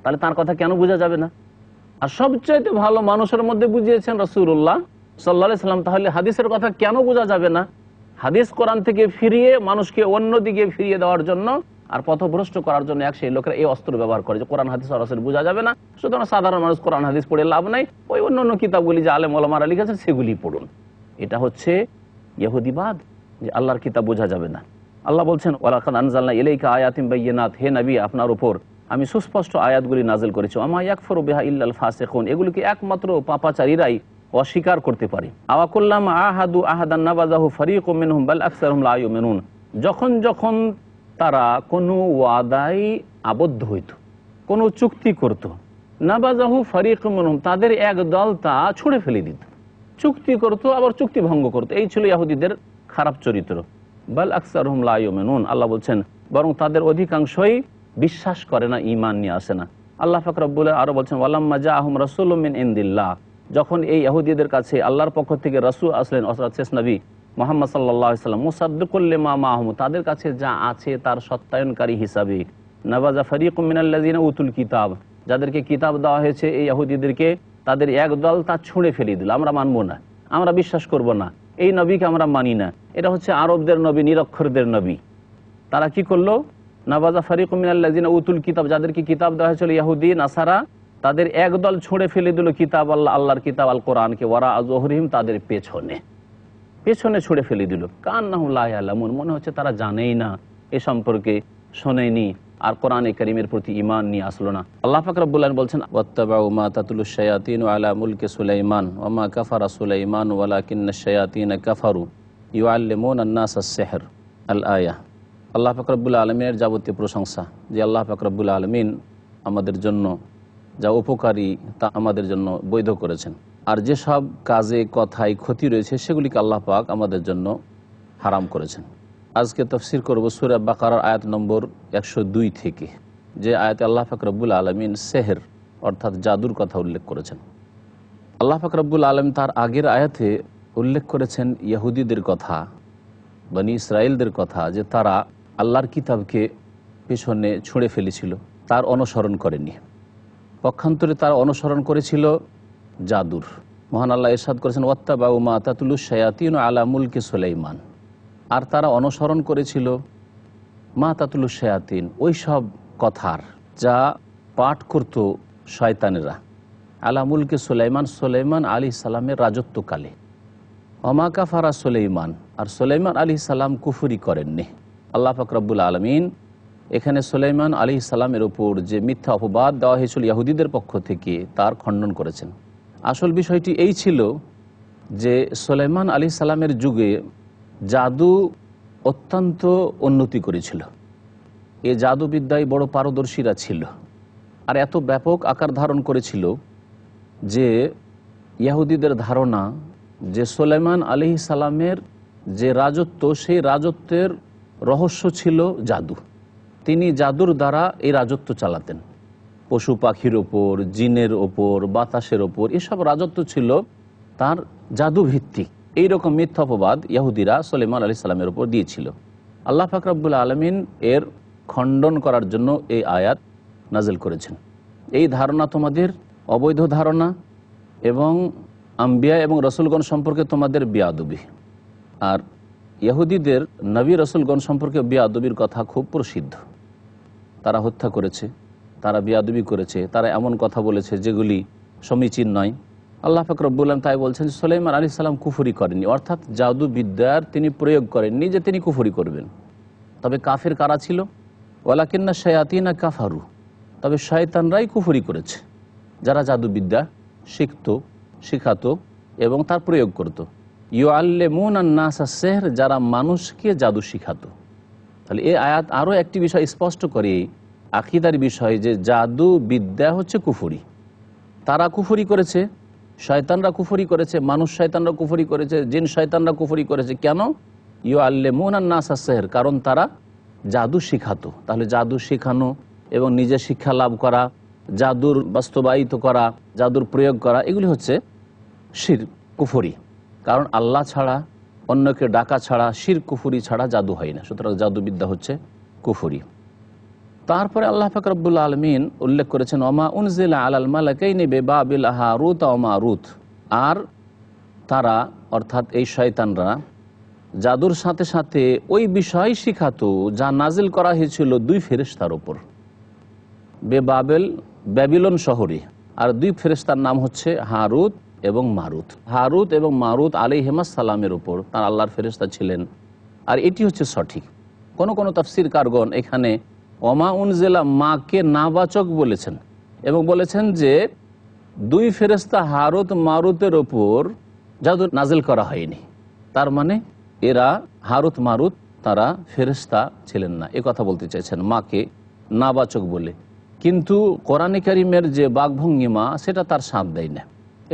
B: তাহলে তার কথা কেন বোঝা যাবে না? আর সবচাইতে ভালো মানুষের মধ্যে বুঝিয়েছেন রাসূলুল্লাহ সাল্লাল্লাহু আলাইহি সাল্লাম, তাহলে হাদিসের কথা কেন বোঝা যাবে না? হাদিস কোরআন থেকে ফিরিয়ে মানুষকে অন্যদিকে ফিরিয়ে দেওয়ার জন্য আর পথভ্রষ্ট করার জন্য সেই লোকেরা এই অস্ত্র ব্যবহার করে যে কোরআন হাদিস সরাসরি বোঝা যাবে না, সুতরাং সাধারণ মানুষ কোরআন হাদিস পড়ে লাভ নাই, ওই অন্য কিতাবগুলি যে আলেম ওলামারা লিখেছেন সেগুলি পড়ুন। এটা হচ্ছে ইহুদিবাদ, যে আল্লাহর কিতাব বোঝা যাবে না। আল্লাহ বলছেন ওয়ালাকাদ আনজালনা ইলাইকা আয়াতিন বাইয়িনাত, হে নবী আপনার উপর আমি সুস্পষ্ট আয়াতগুলি নাজিল করেছি, ওয়া মা ইয়াকফুরু বিহা ইল্লাল ফাসিকুন, এগুলিকে একমাত্র পাপাচারীরাই অস্বীকার করতে পারে। আওয়াকুল্লামা আহাদু আহাদান নাবাযাহু ফারীকুম মিনহুম বাল আকসারুহুম লা ইউমিনুন, যখন যখন তারা কোনো ওয়াদায় আবদ্ধ হইত, কোনো চুক্তি করত, নাবাযাহু ফারীকুম মিনহুম তাদের এক দল তা ছুঁড়ে ফেলে দিত, চুক্তি করত আবার চুক্তি ভঙ্গ করত, এই ছিল ইহুদিদের খারাপ চরিত্র। বাল আকসারুহুম লা ইউমিনুন, আল্লাহ বলছেন বরং তাদের অধিকাংশই বিশ্বাস করে না, ঈমান নিয়ে আসে না। আল্লাহ পাক রব্বুল আরো বলছেন ওয়ালাম্মা জাআহুম রাসূলুম মিন ইনদিল্লাহ, যখন এই ইহুদিদের কাছে আল্লাহর পক্ষ থেকে রাসূল আসলেন অর্থাৎ শেষ নবী মুহাম্মদ সাল্লাল্লাহু আলাইহি সাল্লাম, মুসাদ্দিকুল লিমা মাআহুম তাদের কাছে যা আছে তার সত্যায়নকারী হিসাবে, নাবাযা ফারীকুম মিনাল্লাযিনা উতুল কিতাব যাদেরকে কিতাব দেওয়া হয়েছে এই ইহুদিদেরকে, তাদের একদল তা ছুঁড়ে ফেলে দিল, আমরা মানব না, আমরা বিশ্বাস করব না, এই নবীকে আমরা মানি না, এটা হচ্ছে আরবদের নবী, নিরক্ষরদের নবী। তারা কি করলো? নাবাযা ফারীকুম মিনাল্লাযিনা উতুল কিতাব যাদেরকে কিতাব দেওয়া হয়েছিল ইহুদি নাসারা, তাদের একদল ছুঁড়ে ফেলে দিল কিতাব আল্লাহর কিতাব আল কোরআনকে, ওয়ারা আযহুরিহিম তাদের পেছনে ছুঁড়ে ফেলে দিল, কান্নাহুম লা ইয়ালামুন মনে হচ্ছে তারা জানেই না, এ সম্পর্কে শোনেনি, আর কোরআনে কারীমের প্রতি ঈমান নিয়ে আসলো না। আল্লাহ পাক রব্বুল আলামিন বলছেন ওয়াত্তাবাউ মা তাতলুশ শায়াতিনু আলা মুলকি সুলাইমান ওয়া মা কাফারা সুলাইমান ওয়ালাকিন্নাশ শায়াতিনা কাফারু ইউআল্লিমুনা আন-নাসা আস-সিহর আল আয়াহ। আল্লাহ পাক রব্বুল আলামিনের যাবতীয় প্রশংসা, যে আল্লাহ পাক রব্বুল আলামিন আমাদের জন্য যা উপকারী তা আমাদের জন্য বৈধ করেছেন, আর যেসব কাজে কথায় ক্ষতি রয়েছে সেগুলিকে আল্লাহ পাক আমাদের জন্য হারাম করেছেন। আজকে তাফসীর করব সূরা বাকারার আয়াত নম্বর 102 থেকে। যে আয়াতে আল্লাহ পাক রব্বুল আলামিন সেহের অর্থাৎ জাদুর কথা উল্লেখ করেছেন। আল্লাহ পাক রব্বুল আলামিন তার আগের আয়াতে উল্লেখ করেছেন ইহুদিদের কথা, বনি ইসরায়েলদের কথা, যে তারা আল্লাহর কিতাবকে পেছনে ছুঁড়ে ফেলেছিল, তার অনুসরণ করেনি। পক্ষান্তরে তারা অনুসরণ করেছিল জাদুর। মহান আল্লাহ ইরশাদ করেছেন ওয়াত্তাবাউ মা তাতলুশ শায়াতিন আলা মুলকি সুলাইমান। আর তারা অনুসরণ করেছিল মা তাতলুশ শায়াতিন, ওই সব কথার যা পাঠ করত শয়তানেরা, আলা মুলকি সুলাইমান, সুলাইমান আলাইহিস সালামের রাজত্বকালে। ওমা কাফারা সুলাইমান, আর সুলাইমান আলাইহিস সালাম কুফরি করেননি। আল্লাহ পাক রব্বুল আলামিন এখানে সুলাইমান আলাইহিস সালামের উপর যে মিথ্যা অপবাদ দেওয়া হয়েছিল ইহুদিদের পক্ষ থেকে, তার খণ্ডন করেছেন। আসল বিষয়টি এই ছিল যে সুলাইমান আলাইহিস সালামের যুগে জাদু অত্যন্ত উন্নতি করেছিল। এ জাদুবিদ্যায় বড় পারদর্শীরা ছিল, আর এত ব্যাপক আকার ধারণ করেছিল যে ইহুদিদের ধারণা যে সুলাইমান আলাইহিস সালামের যে রাজত্ব, সেই রাজত্বের রহস্য ছিল জাদু। তিনি জাদুর দ্বারা এই রাজত্ব চালাতেন। পশু পাখির ওপর, জিনের ওপর, বাতাসের ওপর, এসব রাজত্ব ছিল তার জাদু ভিত্তিক। এইরকম মিথ্যা অপবাদ ইহুদিরা সুলাইমান আলাইহিস সালামের উপর দিয়েছিল। আল্লাহ পাক রব্বুল আলামিন এর খণ্ডন করার জন্য এই আয়াত নাজিল করেছেন। এই ধারণা তোমাদের অবৈধ ধারণা এবং আম্বিয়া এবং রসুলগণ সম্পর্কে তোমাদের বেয়াদবি। আর ইহুদিদের নবী রসুলগণ সম্পর্কে বেয়াদবির কথা খুব প্রসিদ্ধ। তারা হত্যা করেছে, তারা বেয়াদবি করেছে, তারা এমন কথা বলেছে যেগুলি সমীচীন নয়। আল্লাহ পাক রব্বুল আলামিন তাই বলছেন সুলাইমান আলাইহিস সালাম কুফরি করেননি, অর্থাৎ জাদু বিদ্যার তিনি প্রয়োগ করেননি যে তিনি কুফরি করবেন। তবে কাফের কারা ছিল? ওয়ালাকিন্না শায়াতিনা কাফারু, তবে শয়তানরাই কুফরি করেছে, যারা জাদুবিদ্যা শিখতো, শিখাতো এবং তার প্রয়োগ করত। ইউআল্লিমুনান নাসা সিহর, যারা মানুষকে জাদু শিখাতো। তাহলে এই আয়াত আরও একটি বিষয় স্পষ্ট করে, আকীদার বিষয়, যে জাদু বিদ্যা হচ্ছে কুফরি। তারা কুফরি করেছে, শয়তানরা কুফরি করেছে, মানুষ শয়তানরা কুফরি করেছে, জিন শয়তানরা কুফরি করেছে। কেন? ইউআল্লিমুনান নাসা সিহর, কারণ তারা জাদু শিখাতো। তাহলে জাদু শেখানো এবং নিজে শিক্ষা লাভ করা, জাদুর বাস্তবায়িত করা, জাদুর প্রয়োগ করা, এগুলি হচ্ছে শিরক, কুফরি। কারণ আল্লাহ ছাড়া, অন্যকে ডাকা ছাড়া, শিরক কুফরি ছাড়া জাদু হয় না। সুতরাং জাদুবিদ্যা হচ্ছে কুফরি। তারপরে আল্লাহ পাক রব্বুল আলামিন উল্লেখ করেছেন ওমা উনজিলা আলাল মালাকাইনি বিবাবিল হারুত ওয়া মারুত। আর তারা অর্থাৎ এই শয়তানরা জাদুর সাথে সাথে ওই বিষয় শিখাতো যা নাজিল করা হয়েছিল দুই ফেরেশতার ওপর, বেবাবেল, ব্যাবিলন শহরে। আর দুই ফেরেশতার নাম হচ্ছে হারুত এবং মারুত। হারুত এবং মারুত আলাইহিমাস সালামের ওপর তার আল্লাহর ফেরেশতা ছিলেন। আর এটি হচ্ছে সঠিক। কোন তাফসীর কারগণ এখানে ওমা উনজিলা মাকে নাবাচক বলেছেন এবং বলেছেন যে দুই ফেরেশতা হারুত মারুতের ওপর জাদু নাজিল করা হয়নি। তার মানে এরা হারুত মারুত তারা ফেরেশতা ছিলেন না, এ কথা বলতে চাইছেন মাকে নাবাচক বলে। কিন্তু কোরআনে কারীমের যে বাকভঙ্গিমা, সেটা তার সাথ দেয় না।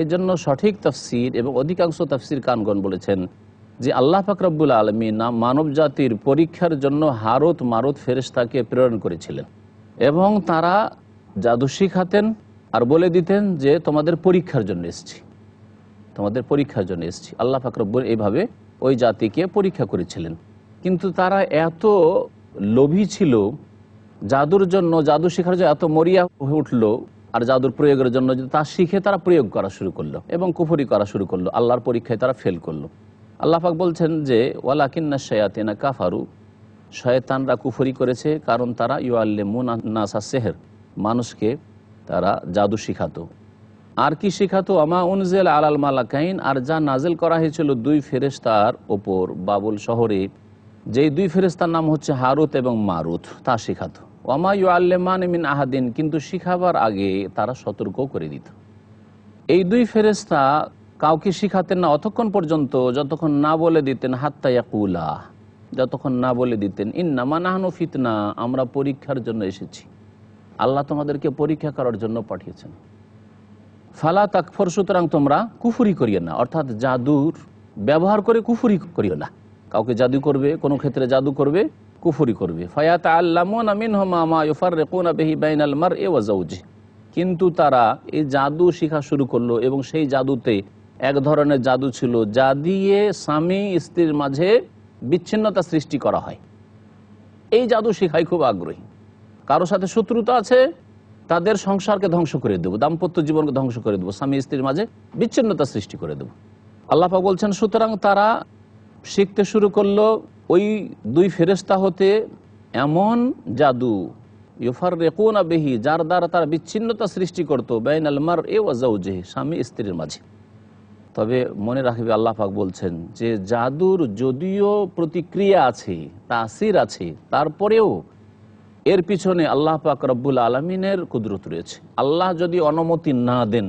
B: এই জন্য সঠিক তাফসীর এবং অধিকাংশ তাফসীর কারগণ বলেছেন যে আল্লাহ পাক রব্বুল আলামিন মানব জাতির পরীক্ষার জন্য হারুত মারুত ফেরেশতাকে প্রেরণ করেছিলেন এবং তারা জাদু শিখাতেন আর বলে দিতেন যে তোমাদের পরীক্ষার জন্য এসেছি, তোমাদের পরীক্ষার জন্য এসেছি। আল্লাহ পাক রব্বুল এইভাবে ওই জাতিকে পরীক্ষা করেছিলেন। কিন্তু তারা এত লোভী ছিল জাদুর জন্য, জাদু শেখার জন্য এত মরিয়া হয়ে উঠলো, আর জাদুর প্রয়োগের জন্য তা শিখে তারা প্রয়োগ করা শুরু করলো এবং কুফরি করা শুরু করলো। আল্লাহর পরীক্ষায় তারা ফেল করলো। আল্লাহ পাক বলছেন যে ওয়ালাকিন্না শায়াতিনা কাফারু, শয়তানরা কুফরি করেছে কারণ তারা ইউআল্লিমুনান নাসা সিহর, মানুষকে তারা জাদু শিখাতো। আর কি শিখাতো? আমা উনজিলা আলাল মালাকাইন, আর যা নাজিল করা হয়েছিল দুই ফেরেশতার ওপর বাবুল শহরে, যেই দুই ফেরেশতার নাম হচ্ছে হারুত এবং মারুত, তা শিখাতো। ওমা ইউআল্লিমানি মিন আহাদিন, কিন্তু শিখাবার আগে তারা সতর্ক করে দিত। এই দুই ফেরেশতা কাউকে শিখাতেন না অতক্ষণ পর্যন্ত যতক্ষণ না বলে দিতেন হাত্তা ইয়াকুলা, যতক্ষণ না বলে দিতেন ইন্নামা নাহনু ফিতনা, আমরা পরীক্ষার জন্য এসেছি, আল্লাহ তোমাদেরকে পরীক্ষা করার জন্য পাঠিয়েছেন। ফালা তাকফর, সুতরাং তোমরা কুফরি করিও না, অর্থাৎ জাদুর ব্যবহার করে কুফরি করিও না। কাউকে জাদু করবে, কোনো ক্ষেত্রে জাদু করবে, কুফরি করবে। ফায়াতাআল্লামুনা মিনহুমা মা ইউফাররিকুনা বিহি বাইনাল মারই ওয়া যাওজিহি, কিন্তু তারা এই জাদু শেখা শুরু করলো এবং সেই জাদুতে এক ধরনের জাদু ছিল যা দিয়ে স্বামী স্ত্রীর মাঝে বিচ্ছিন্নতা সৃষ্টি করা হয়। এই জাদু শেখায় খুব আগ্রহী। কারো সাথে শত্রুতা আছে, তাদের সংসারকে ধ্বংস করে দেবো, দাম্পত্য জীবনকে ধ্বংস করে দেবো, স্বামী স্ত্রীর মাঝে বিচ্ছিন্নতা সৃষ্টি করে দেবো। আল্লাহ পাক বলছেন, সুতরাং তারা শিখতে শুরু করলো ওই দুই ফেরেশতা হতে এমন জাদু, ইউফাররিকুনা বিহি, যার দ্বারা তারা বিচ্ছিন্নতা সৃষ্টি করতো, বাইনাল মারই ওয়া যাওজিহি, স্বামী স্ত্রীর মাঝে। তবে মনে রাখবে, আল্লাহ পাক বলছেন যে জাদুর যদিও প্রতিক্রিয়া আছে, তাসির আছে, তারপরেও এর পিছনে আল্লাহ পাক রব্বুল আলামিনের কুদরত রয়েছে। আল্লাহ যদি অনুমতি না দেন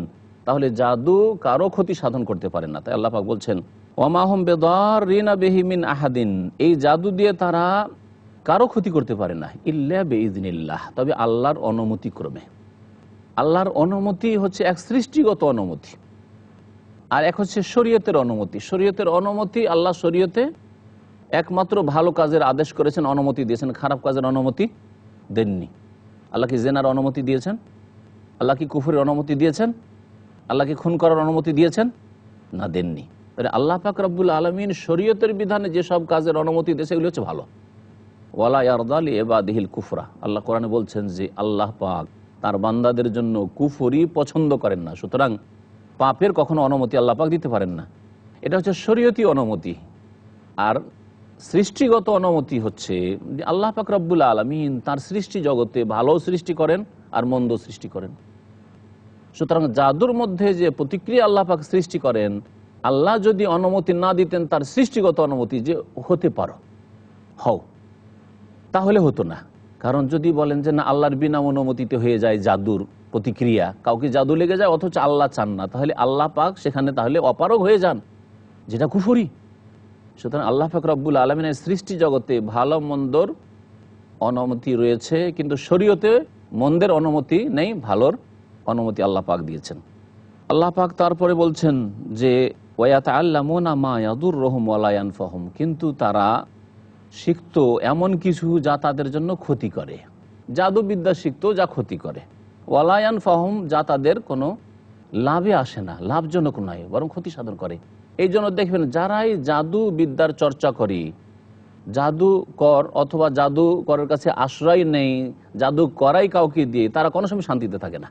B: তাহলে জাদু কারো ক্ষতি সাধন করতে পারে না। তাই আল্লাহ পাক বলছেন, ওয়া হুম বিদাররিনা বিহি মিন আহাদিন, এই জাদু দিয়ে তারা কারো ক্ষতি করতে পারে না, ইল্লা বিইজনিল্লাহ, তবে আল্লাহর অনুমতি ক্রমে। আল্লাহর অনুমতি হচ্ছে এক সৃষ্টিগত অনুমতি, আর এক হচ্ছে শরীয়তের অনুমতি। শরীয়তের অনুমতি, আল্লাহ শরীয়তে একমাত্র ভালো কাজের আদেশ করেছেন, অনুমতি দিয়েছেন, খারাপ কাজের অনুমতি দেননি। আল্লাহ কি জেনার অনুমতি দিয়েছেন? আল্লাহ কি কুফরের অনুমতি দিয়েছেন? আল্লাহ কি খুন করার অনুমতি দিয়েছেন? না, দেননি। তাহলে আল্লাহ পাক রব্বুল আলামিন শরীয়তের বিধানে যেসব কাজের অনুমতি দিয়েছে এগুলো হচ্ছে ভালো। ওয়ালা ইয়ারদা লিইবাদিহিল কুফরা, আল্লাহ কোরআনে বলছেন যে আল্লাহ পাক তার বান্দাদের জন্য কুফরি পছন্দ করেন না। সুতরাং পাপের কখনো অনুমতি আল্লাহ পাক দিতে পারেন না। এটা হচ্ছে শরীয়তি অনুমতি। আর সৃষ্টিগত অনুমতি হচ্ছে যে আল্লাহ পাক রব্বুল আলামিন তার সৃষ্টি জগতে ভালো সৃষ্টি করেন আর মন্দ সৃষ্টি করেন। সুতরাং জাদুর মধ্যে যে প্রতিক্রিয়া আল্লাহ পাক সৃষ্টি করেন, আল্লাহ যদি অনুমতি না দিতেন, তার সৃষ্টিগত অনুমতি যে হতে পারো, হও, তাহলে হতো না। কারণ যদি বলেন যে না, আল্লাহর বিনা অনুমতিতে হয়ে যায় জাদুর প্রতিক্রিয়া, কাউকে জাদু লেগে যায় অথচ আল্লাহ চান না, তাহলে আল্লাহ পাক সেখানে তাহলে অপারগ হয়ে যান, যেটা কুফরি। সুতরাং আল্লাহ পাক রব্বুল আলামিনের সৃষ্টি জগতে ভালো মন্দর অনুমতি রয়েছে, কিন্তু শরীয়তে মন্দের অনুমতি নেই, ভালোর অনুমতি আল্লাহ পাক দিয়েছেন। আল্লাহ পাক তারপরে বলছেন যে ওয়ায়াতাআল্লামুনা মা ইয়াদুররুহুম ওয়ালা ইয়ানফাহুম, কিন্তু তারা শিখত এমন কিছু যা তাদের জন্য ক্ষতি করে। জাদুবিদ্যা শিখত যা ক্ষতি করে, ওয়ালা ইয়ানফাহুম, যা তাদের কোনো লাভে আসে না, লাভজনক নয়, বরং ক্ষতি সাধন করে। এই জন্য দেখবেন যারাই জাদু বিদ্যার চর্চা করে, জাদুকর অথবা জাদুকরের কাছে আশ্রয় নেই, জাদু করাই কাউকে দিয়ে, তারা কোনো সময় শান্তিতে থাকে না।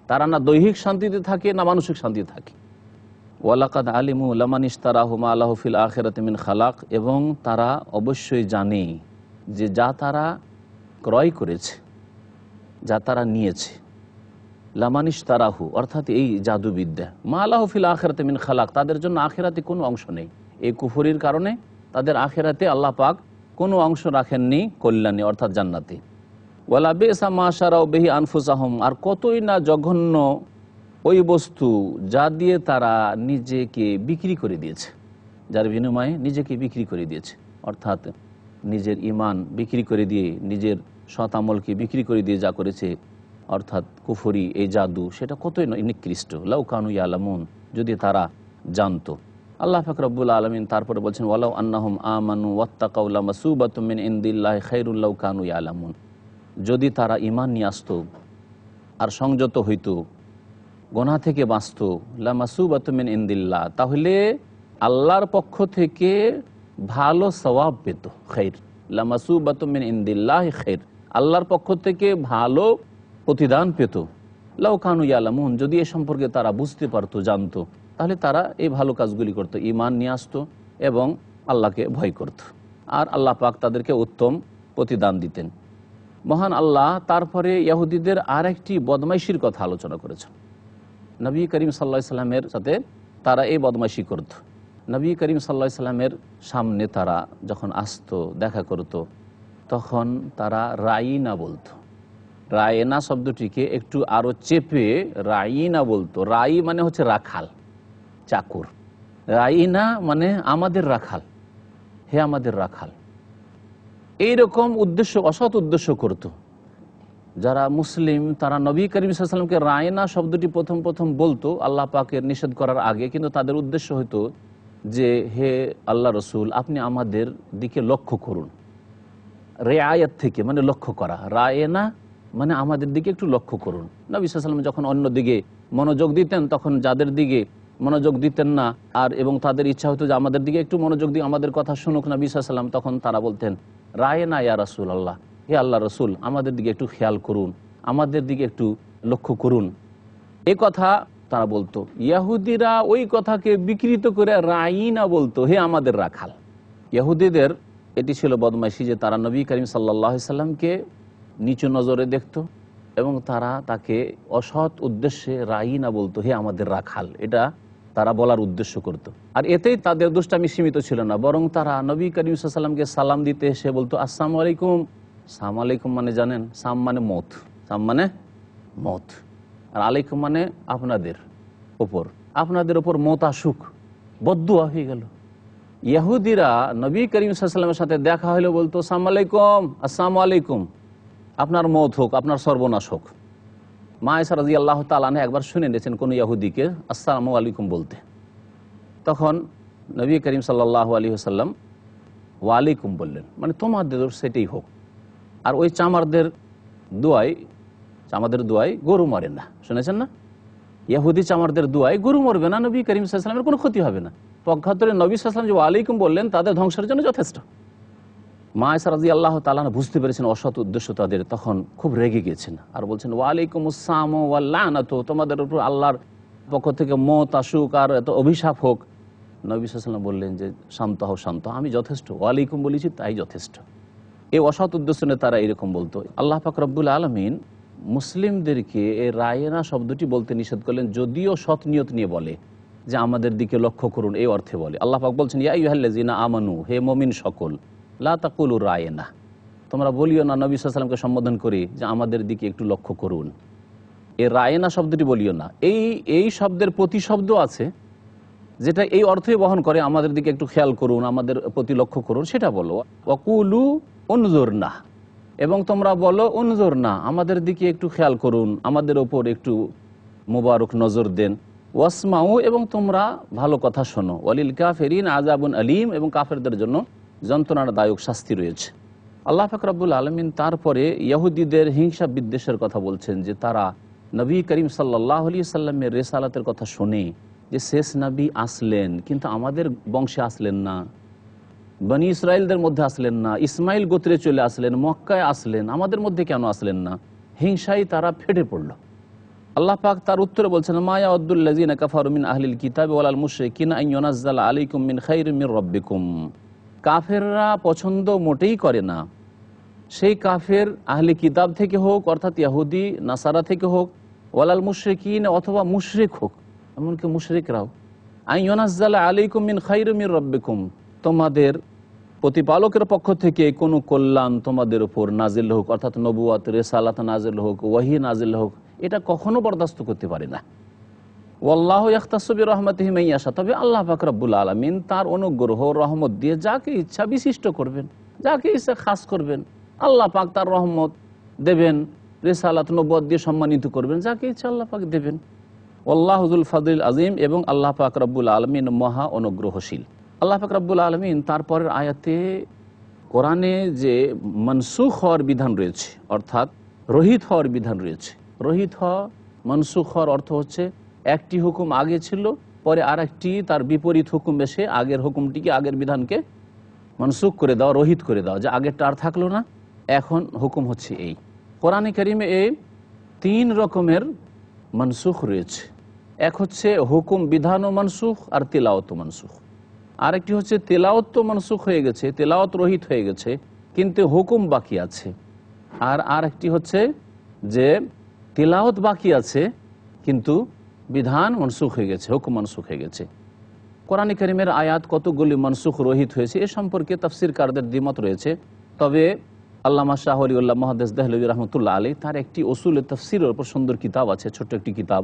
B: তারা না দৈহিক শান্তিতে থাকে, না মানসিক শান্তিতে থাকে। ওয়ালাকাদ আলিমু লামান ইশতারাহু মা লাহু ফিল আখিরাতি মিন খালাক, এবং তারা অবশ্যই জানে যে যা তারা ক্রয় করেছে, যা তারা নিয়েছে, লামান ইশতারাহু অর্থাৎ এই জাদুবিদ্যা, মা লাহু ফিল আখিরাতি মিন খালাক, তাদের জন্য আখিরাতে কোনো অংশ নেই। এই কুফরির কারণে তাদের আখিরাতে আল্লাহ পাক কোনো অংশ রাখেননি কল্যাণে, অর্থাৎ জান্নাতে। ওয়ালা বিসা মা শারাউ বিহি আনফুসাহুম, আর কতই না জঘন্য ওই বস্তু যা দিয়ে তারা নিজেকে বিক্রি করে দিয়েছে, যার বিনিময়ে নিজেকে বিক্রি করে দিয়েছে, অর্থাৎ নিজের ঈমান বিক্রি করে দিয়ে, নিজের সৎ আমলকে বিক্রি করে দিয়ে যা করেছে, অর্থাৎ কুফরি এই জাদু, সেটা কতই নিকৃষ্ট। লাউ কানু ইয়ালামুন, যদি তারা জানতো। আল্লাহ পাক রব্বুল আলামিন তারপরে বলছেন ওয়ালাউ আন্নাহুম আমানু ওয়াত্তাকাউ লামাসুবাতুম মিন ইনদিল্লাহি খায়রুল লাউ কানু ইয়ালামুন, যদি তারা ঈমান নিয়ে আসতো আর সংযত হইতো, গুনাহ থেকে বাঁচত, লামাসুবাতুম মিন ইনদিল্লাহ, তাহলে আল্লাহর পক্ষ থেকে ভালো সওয়াব পেত। খায়র, লামাসুবাতুম মিন ইনদিল্লাহি খায়র, আল্লাহর পক্ষ থেকে ভালো প্রতিদান পেত। লাউ কানু ইয়ালামুন, যদি এ সম্পর্কে তারা বুঝতে পারতো, জানতো, তাহলে তারা এই ভালো কাজগুলি করত, ঈমান নিয়ে আসতো এবং আল্লাহকে ভয় করত, আর আল্লাহ পাক তাদেরকে উত্তম প্রতিদান দিতেন। মহান আল্লাহ তারপরে ইহুদিদের আরেকটি বদমাইশির কথা আলোচনা করেছেন। নবী করিম সাল্লাল্লাহু আলাইহি সাল্লামের সাথে তারা এই বদমাইশি করত। নবী করিম সাল্লাল্লাহু আলাইহি সাল্লামের সামনে তারা যখন আসতো, দেখা করত, তখন তারা রাইনা বলতো। রায়না শব্দটিকে একটু আরো চেপে রাইনা বলতো। রাই মানে হচ্ছে রাখাল, চাকর। রাইনা মানে আমাদের রাখাল, হে আমাদের রাখাল। এইরকম উদ্দেশ্য, অসৎ উদ্দেশ্য করত যারা মুসলিম, তারা নবী করিম সাল্লাল্লাহু আলাইহি সাল্লামকে রায়না শব্দটি প্রথম প্রথম বলতো আল্লাহ পাকের নিষেধ করার আগে, কিন্তু তাদের উদ্দেশ্য হতো যে হে আল্লাহ রসুল, আপনি আমাদের দিকে লক্ষ্য করুন, রেআয়াত থেকে, মানে লক্ষ্য করা। রায়না মানে আমাদের দিকে একটু লক্ষ্য করুন। নবী সাল্লাল্লাহু আলাইহি ওয়াসাল্লাম যখন অন্য দিকে মনোযোগ দিতেন, তখন যাদের দিকে মনোযোগ দিতেন না আর এবং তাদের ইচ্ছা হতো যে আমাদের দিকে একটু মনোযোগ দিয়ে আমাদের কথা শুনুক নবী সাল্লাল্লাহু আলাইহি ওয়াসাল্লাম, তখন তারা বলতেন রায়না ইয়া রাসূলুল্লাহ, হে আল্লাহ রসুল, আমাদের দিকে একটু খেয়াল করুন, আমাদের দিকে একটু লক্ষ্য করুন। এ কথা তারা বলতো। ইহুদিরা ওই কথাকে বিকৃত করে রাইনা বলতো, হে আমাদের রাখাল। ইহুদিদের এটি ছিল বদমাইশি যে তারা নবী করিম সাল্লাল্লাহু আলাইহি সাল্লামকে নিচু নজরে দেখত এবং তারা তাকে অসৎ উদ্দেশ্যে রাইনা বলতো, হে আমাদের রাখাল। এটা তারা বলার উদ্দেশ্য করত। আর এতেই তাদের দুষ্টামি সীমিত ছিল না, বরং তারা নবী করিম সাল্লাল্লাহু আলাইহি সাল্লামকে সালাম দিতে এসে বলতো আসসালামু আলাইকুম। সালাম আলাইকুম মানে জানেন, সাম মানে মত, সাম মানে মত, আর আলাইকুম মানে আপনাদের ওপর মত আসুক, বদদুয়া হয়ে গেল। ইহুদিরা নবী করিম সাল্লাল্লাহু আলাইহি ওয়াসাল্লামের সাথে দেখা হলে বলতো আসসালামু আলাইকুম, আসসালামু আলাইকুম, আপনার মত হোক, আপনার সর্বনাশ হোক। মা আয়েশা রাদিয়াল্লাহু তাআলা আনহা একবার শুনে নিয়েছেন কোন ইহুদিকে আসসালামু আলাইকুম বলতে, তখন নবী করিম সাল্লাল্লাহু আলাইহি ওয়াসাল্লাম ওয়ালাইকুম বললেন, মানে তোমাদের সেটাই হোক। আর ওই চামারদের দোয়ায় গরু মরে না, শুনেছেন না? ইহুদি চামারদের দোয়ায় গরু মরবে না, নবী করিম সাল্লাল্লাহু আলাইহি ওয়াসাল্লামের কোনো ক্ষতি হবে না। পক্ষান্তরে নবী সাল্লাল্লাহু আলাইহি ওয়াসাল্লাম যে ওয়ালাইকুম বললেন তাদের ধ্বংসের জন্য যথেষ্ট। মা আয়েশা রাদিয়াল্লাহু তাআলা বুঝতে পেরেছেন অসৎ উদ্দেশ্য তাদের, তখন খুব রেগে গিয়েছেন আর বলছেন ওয়ালাইকুম আসসালাম ওয়াল লানাতু, তোমাদের উপর আল্লাহর পক্ষ থেকে মত আসুক আর এত অভিশাপ হোক। নবী সাল্লাল্লাহু আলাইহি ওয়াসাল্লাম বললেন যে শান্ত হও, শান্ত, আমি যথেষ্ট, ওয়ালাইকুম বলেছি তাই যথেষ্ট। এই অসৎ উদ্দেশ্য নিয়ে তারা এরকম বলতো। আল্লাহ পাক রব্বুল আলামিন মুসলিমদেরকে এই রায়না শব্দটি বলতে নিষেধ করলেন, যদিও সৎ নিয়ত নিয়ে বলে যে আমাদের দিকে লক্ষ্য করুন, এই অর্থে বলে। আল্লাহ পাক বলছেন ইয়া আইয়ুহাল্লাযিনা আমানু, হে মুমিন সকল, লা তাকুলু রায়না, তোমরা বলিও না নবী সাল্লাল্লাহু আলাইহি ওয়াসাল্লামকে সম্বোধন করে যে আমাদের দিকে একটু লক্ষ্য করুন। এই রায়না শব্দটি বলিও না। এই শব্দের প্রতিশব্দ আছে যেটা এই অর্থই বহন করে, আমাদের দিকে একটু খেয়াল করুন, আমাদের প্রতি লক্ষ্য করুন, সেটা বলো। ওয়াকুলু উনজুরনা, এবং তোমরা বলো উনজুরনা, আমাদের দিকে একটু খেয়াল করুন, আমাদের ওপর একটু মোবারক নজর দেন। ওয়াসমাউ, এবং তোমরা ভালো কথা শোনো। ওয়ালিল কাফিরিন আযাবুন আলীম, এবং কাফেরদের জন্য যন্ত্রণাদায়ক শাস্তি রয়েছে। আল্লাহ পাক রব্বুল আলামিন তারপরে ইহুদিদের হিংসা বিদ্বেষের কথা বলছেন যে তারা নবী করিম সাল্লাল্লাহু আলাইহি সাল্লামের রিসালাতের কথা শুনে যে শেষ নবী আসলেন কিন্তু আমাদের বংশে আসলেন না, বনি ইসরায়েলদের মধ্যে আসলেন না, ইসমাইল গোত্রে চলে আসলেন, মক্কায় আসলেন, আমাদের মধ্যে কেন আসলেন না? হিংসায় তারা ফেটে পড়ল। আল্লাহ পাক তার উত্তরে বলছেন মা ইয়াউদ্দুল্লাযিনা কাফারু মিন আহলিল কিতাবি ওয়াল মুশরিকিনা আন ইউনাজ্জালা আলাইকুম মিন খাইরিম মির রাব্বিকুম। কাফেররা পছন্দ মোটেই করে না, সেই কাফের আহলি কিতাব থেকে হোক, অর্থাৎ ইহুদি নাসারা থেকে হোক, ওয়ালাল মুশরিকিন, অথবা মুশরিক হোক, এমনকি মুশরিকরাও, আন ইউনাজ্জালা আলাইকুম মিন খাইরিম মির রাব্বিকুম, তোমাদের প্রতিপালকের পক্ষ থেকে কোনো কল্যাণ তোমাদের উপর নাজিল হোক, অর্থাৎ নবুয়ত, রিসালাত নাজিল হোক, ওয়াহি নাজিল হোক, এটা কখনো বরদাস্ত করতে পারে না। ওয়াল্লাহু ইয়াখতাসু বিরহমাতিহি মান ইয়াশা, তবে আল্লাহ পাক রব্বুল আলামিন তার অনুগ্রহ রহমত দিয়ে যাকে ইচ্ছা বিশিষ্ট করবেন, যাকে ইচ্ছা খাস করবেন। আল্লাহ পাক তার রহমত দেবেন, রিসালাত নবুয়ত দিয়ে সম্মানিত করবেন, যাকে ইচ্ছা আল্লাহ পাক দেবেন। আল্লাহু যুল ফাদলিল আযীম, এবং আল্লাহ পাক রব্বুল আলামিন মহা অনুগ্রহশীল। আল্লাহ পাক রব্বুল আলামিন তারপরের আয়াতে কোরআনে যে মনসুখ হওয়ার বিধান রয়েছে, অর্থাৎ রহিত হওয়ার বিধান রয়েছে। রহিত হওয়া, মনসুখ হওয়ার অর্থ হচ্ছে একটি হুকুম আগে ছিল, পরে আর একটি তার বিপরীত হুকুম এসে আগের হুকুমটিকে, আগের বিধানকে মনসুখ করে দেওয়া, রহিত করে দেওয়া, যে আগেরটা আর থাকলো না, এখন হুকুম হচ্ছে এই। কোরআনে কারিমে এই 3 রকমের মনসুখ রয়েছে। এক হচ্ছে হুকুম বিধান ও মনসুখ, আর তিলাওয়াত মনসুখ। আরেকটি হচ্ছে তেলাওয়াত তো মনসুখ হয়ে গেছে, তেলাওয়াত রহিত হয়ে গেছে, কিন্তু হুকুম বাকি আছে। আর আরেকটি হচ্ছে যে তেলাওয়াত বাকি আছে কিন্তু বিধান মনসুখ হয়ে গেছে, হুকুম মনসুখ হয়ে গেছে। কোরআন কারীমের আয়াত কতগুলি মনসুখ রহিত হয়েছে এ সম্পর্কে তাফসীরকারদের দ্বিমত রয়েছে। তবে আল্লামা শাহ ওলিউল্লাহ মুহাদ্দিস দেহলভী রাহমাতুল্লাহ আলাইহি তার একটি উসুলে তাফসীরের উপর সুন্দর কিতাব আছে, ছোট্ট একটি কিতাব,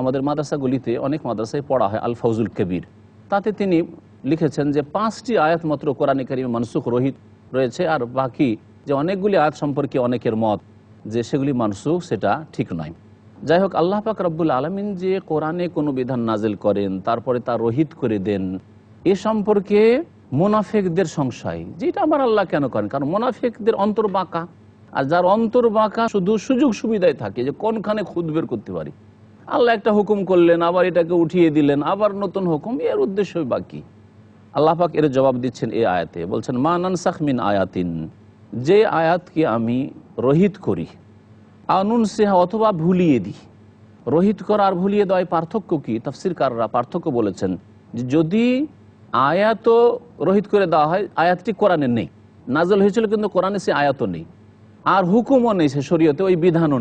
B: আমাদের মাদ্রাসাগুলিতে অনেক মাদ্রাসায় পড়া হয়, আল ফাউজুল কবির। তাতে তিনি লিখেছেন যে 5টি আয়াত মাত্র কোরআন কারীমে মনসুখ রহিত রয়েছে, আর বাকি যে অনেকগুলি আয়াত সম্পর্কে অনেকের মত যে সেগুলি মনসুখ, সেটা ঠিক নয়। যাই হোক, আল্লাহ পাক রব্বুল আলামিন যে কোরআনে কোনো বিধান নাজিল করেন তারপরে তা রহিত করে দেন, এ সম্পর্কে মোনাফেকদের সংশয়, যেটা আমার আল্লাহ কেন করেন, কারণ মোনাফেকদের অন্তর বাঁকা, আর যার অন্তর বাঁকা শুধু সুযোগ সুবিধায় থাকে যে কোনখানে খুদ বের করতে পারি। আল্লাহ একটা হুকুম করলেন, আবার এটাকে উঠিয়ে দিলেন, আবার নতুন হুকুম, এর উদ্দেশ্যই বাকি। আল্লাহ পাক এর জবাব দিচ্ছেন এই আয়াতে, বলছেন মা নানসাখ মিন আয়াতিন, যে আয়াতকে আমি রহিত করি, আনুন সেহা অথবা ভুলিয়ে দিই। রহিত করা আর ভুলিয়ে দেওয়ায় পার্থক্য কি? তাফসীরকাররা পার্থক্য বলেছেন যে যদি আয়াত রহিত করে দেওয়া হয়, আয়াতটি কোরআনে নেই, নাজল হয়েছিল কিন্তু কোরআনে সে আয়াতও নেই, আর হুকুমও নেই, সে শরীয়তে ওই বিধানও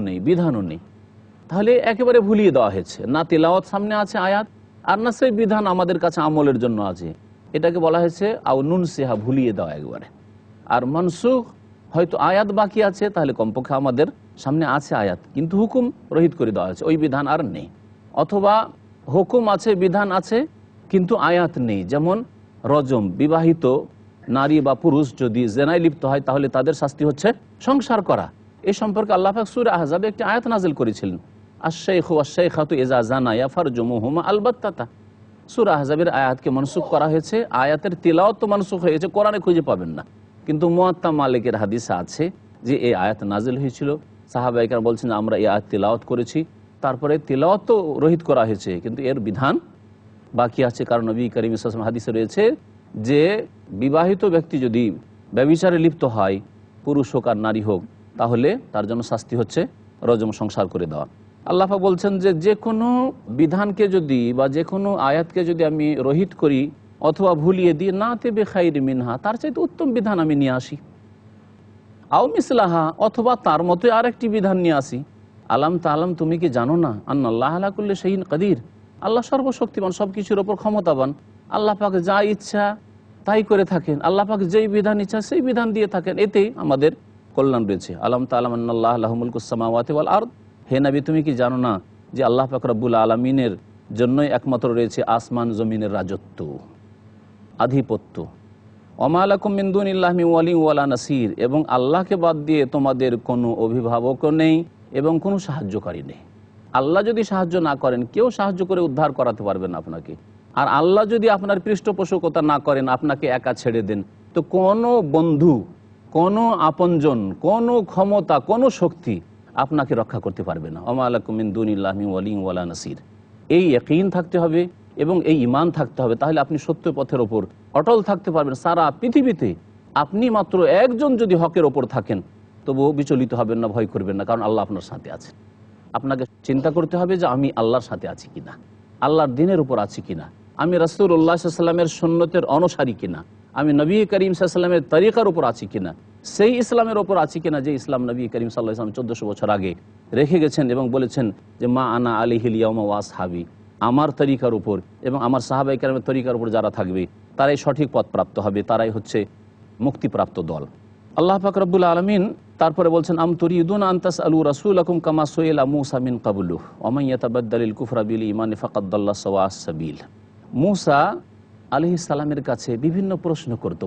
B: নেই, তাহলে একেবারে ভুলিয়ে দেওয়া হয়েছে। না তিলাওয়াত সামনে আছে আয়াত, আর না সেই বিধান আমাদের কাছে আমলের জন্য আছে। এটাকে বলা হয়েছে আও নুন সেহা, ভুলিয়ে দেওয়া একবারে। আর মনসুখ, হয়তো আয়াত বাকি আছে, তাহলে কমপক্ষে আমাদের সামনে আছে আয়াত, কিন্তু হুকুম রহিত করে দেওয়া হয়েছে, ওই বিধান আর নেই। অথবা হুকুম আছে, বিধান আছে, কিন্তু আয়াত নেই। যেমন রজম, বিবাহিত নারী বা পুরুষ যদি জেনায় লিপ্ত হয় তাহলে তাদের শাস্তি হচ্ছে সংসার করা। এই সম্পর্কে আল্লাহ পাক সূরা আহজাবে একটি আয়াত নাজিল করেছিলেন, আশ-শাইখু ওয়াশ-শাইখাতু ইযা জানায়া ফারজুমুহুমা আলবাত্তাতা। সূরা আহজাবের আয়াতকে মনসুখ করা হয়েছে, আয়াতের তিলাওয়াত তো মনসুখ হয়েছে, কোরআনে খুঁজে পাবেন না, কিন্তু মুয়াত্তা মালিকের হাদিসে আছে যে এই আয়াত নাজিল হয়েছিল, সাহাবায়ে কেরাম বলছেন আমরা এই আয়াত তিলাওয়াত করেছি, তারপরে তিলাওয়াত তো রহিত করা হয়েছে কিন্তু এর বিধান বাকি আছে। কারণ নবী করিম সাল্লাল্লাহু আলাইহি ওয়াসাল্লাম হাদিসে রয়েছে যে বিবাহিত ব্যক্তি যদি ব্যভিচারে লিপ্ত হয়, পুরুষ হোক আর নারী হোক, তাহলে তার জন্য শাস্তি হচ্ছে রজম, সংসার করে দেওয়া। আল্লাহ পাক বলছেন যে যে কোনো বিধানকে যদি বা যে কোনো আয়াতকে যদি আমি রহিত করি অথবা ভুলিয়ে দিই, না তেবে খাইর মিনহা, তার চাইতে উত্তম বিধান আমি নিয়ে আসি। আও মিসলাহা, অথবা তার মতো আর একটি বিধান নিয়ে আসি। আলাম তালাম, তুমি কি জানো না, আন্নাল্লাহ আলা কুল্লি শাইইন কাদির, আল্লাহ সর্বশক্তিমান, সব কিছুর ওপর ক্ষমতাবান। আল্লাহ পাক যা ইচ্ছা তাই করে থাকেন, আল্লাহ পাক যেই বিধান ইচ্ছা সেই বিধান দিয়ে থাকেন, এতেই আমাদের কল্যাণ রয়েছে। আলাম তালাম আন্নাল্লাহ লাহু মুলকুস সামাওয়াতি ওয়াল আরদ, হে নবী তুমি কি জানো না যে আল্লাহ পাক রব্বুল আলামিনের জন্যই একমাত্র রয়েছে আসমান জমিনের রাজত্ব, আধিপত্য। ওমা লাকুম মিন দুনিল্লাহি মিন ওয়ালি ওয়ালা নাসির, এবং আল্লাহকে বাদ দিয়ে তোমাদের কোনো অভিভাবকও নেই এবং কোনো সাহায্যকারী নেই। আল্লাহ যদি সাহায্য না করেন, কেউ সাহায্য করে উদ্ধার করাতে পারবেন আপনাকে। আর আল্লাহ যদি আপনার পৃষ্ঠপোষকতা না করেন, আপনাকে একা ছেড়ে দেন, তো কোনো বন্ধু, কোনো আপনজন, কোনো ক্ষমতা, কোনো শক্তি আপনাকে রক্ষা করতে পারবে না। ওমা লাকুম মিন দুনিল্লাহি মিন ওয়ালি ওয়ালা নাসির, এই ইয়াকিন থাকতে হবে এবং এই ঈমান থাকতে হবে, তাহলে আপনি সত্য পথের ওপর অটল থাকতে পারবেন। সারা পৃথিবীতে আপনি মাত্র একজন যদি হকের ওপর থাকেন, তবুও বিচলিত হবেন না, ভয় করবেন না, কারণ আল্লাহ আপনার সাথে আছে। আপনাকে চিন্তা করতে হবে যে আমি আল্লাহর সাথে আছি কিনা, আল্লাহর দ্বীনের উপর আছি কিনা, আমি রাসূলুল্লাহ সাল্লাল্লাহু আলাইহি ওয়াসাল্লামের সুন্নতের অনুসারী কিনা, আমি নবী করিম সাল্লাল্লাহু আলাইহি ওয়াসাল্লামের তরিকার উপর আছি কিনা, সেই ইসলামের ওপর আছি কিনা যে ইসলাম নবী করিম সাল্লাল্লাহু আলাইহি ওয়াসাল্লাম 1400 বছর আগে রেখে গেছেন এবং বলেছেন যে মা আনা আলাইহিল ইয়াউমা ওয়া আসহাবি, আমার তরিকার উপর এবং আমার সাহাবায়ে কেরামের তরিকার উপর যারা থাকবে তারাই সঠিক পথ প্রাপ্ত হবে, তারাই হচ্ছে মুক্তিপ্রাপ্ত দল। আল্লাহ পাক রব্বুল আলামিন তারপরে বলছেন আম তুরিদুনা আন তাসআলু রাসূলাকুম কামা সুইলা মূসা মিন ক্বাবলু ওয়া মান ইয়াতাবাদ্দালিল কুফরা বিল ঈমানি ফাকাদ দাল্লা সাওয়া'আস সাবিল। মূসা আলাইহিস সালামের কাছে বিভিন্ন প্রশ্ন করত,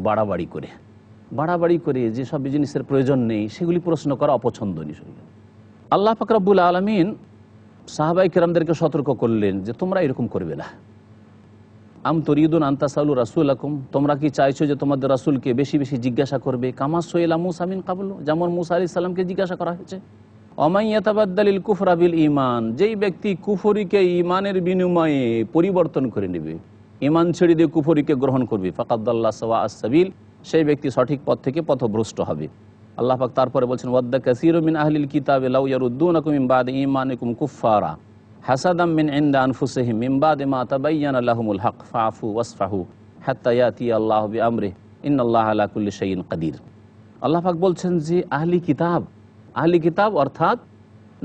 B: বাড়াবাড়ি করে যেসব জিনিসের প্রয়োজন নেই সেগুলি প্রশ্ন করা অপছন্দনীয়। আল্লাহ পাক রব্বুল আলামিন সাহাবায়ে কেরামদেরকে সতর্ক করলেন যে তোমরা এরকম করবে না। আম তুরিদুন আন তাসআলু রাসূলাকুম, তোমরা কি চাইছো যে তোমাদের রাসূলকে বেশি বেশি জিজ্ঞাসা করবে, কামা সুইলা মূসা মিন ক্বাবলু, যেমন মূসা আলাইহিস সালামকে জিজ্ঞাসা করা হয়েছে। ওয়া মান ইয়াতাবাদ্দালিল কুফরা বিল ঈমান, যেই ব্যক্তি কুফরিকে ঈমানের বিনিময়ে পরিবর্তন করে নেবে, ঈমান ছেড়ে দিয়ে কুফরিকে গ্রহণ করবে, ফাকাদ দাল্লা সাওয়া'আস সাবিল, সেই ব্যক্তি সঠিক পথ থেকে পথভ্রষ্ট হবে। আল্লাহ পাক তারপরে বলছেন ওয়াদ্দা কাসীরুম মিন আহলিল কিতাবি লাউ ইয়ারুদ্দুনাকুম মিন বাদি ঈমানিকুম কুফফারা হাসাদাম মিন ইনদা আনফুসিহিম মিন বাদি মা তাবায়্যানা লাহুমুল হক ফাআফু ওয়াসফাহু হাত্তা ইয়াতি আল্লাহু বিআমরিহি ইন্নাল্লাহা আলা কুল্লি শাইইন কাদির। আল্লাহ পাক বলছেন যে আহলি কিতাব অর্থাৎ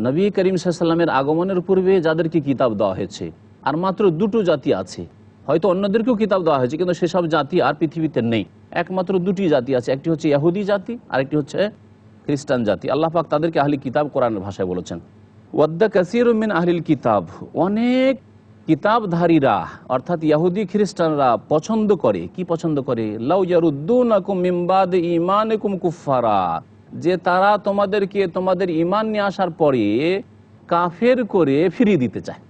B: নবী করিম সাল্লাল্লাহু আলাইহি ওয়াসাল্লামের আগমনের পূর্বে যাদেরকে কিতাব দেওয়া হয়েছে, আর মাত্র দুটো জাতি আছে, হয়তো অন্যদেরকেও কিতাব দেওয়া হয়েছে কিন্তু সেসব জাতি আর পৃথিবীতে নেই, একমাত্র দুটি জাতি আছে, একটি হচ্ছে ইহুদি জাতি আর একটি হচ্ছে খ্রিস্টান জাতি। আল্লাহ পাক তাদেরকে আহলি কিতাব কোরআনের ভাষায় বলেছেন। ওয়াদ্দা কাসীরুম মিন আহলিল কিতাব, অনেক কিতাবধারীরা অর্থাৎ ইহুদি খ্রিস্টানরা পছন্দ করে, কি পছন্দ করে, লাউ ইয়ারুদ্দুনাকুম মিন বাদি ঈমানিকুম কুফফারা, যে তারা তোমাদেরকে তোমাদের ঈমান নিয়ে আসার পরে কাফের করে ফিরিয়ে দিতে চায়,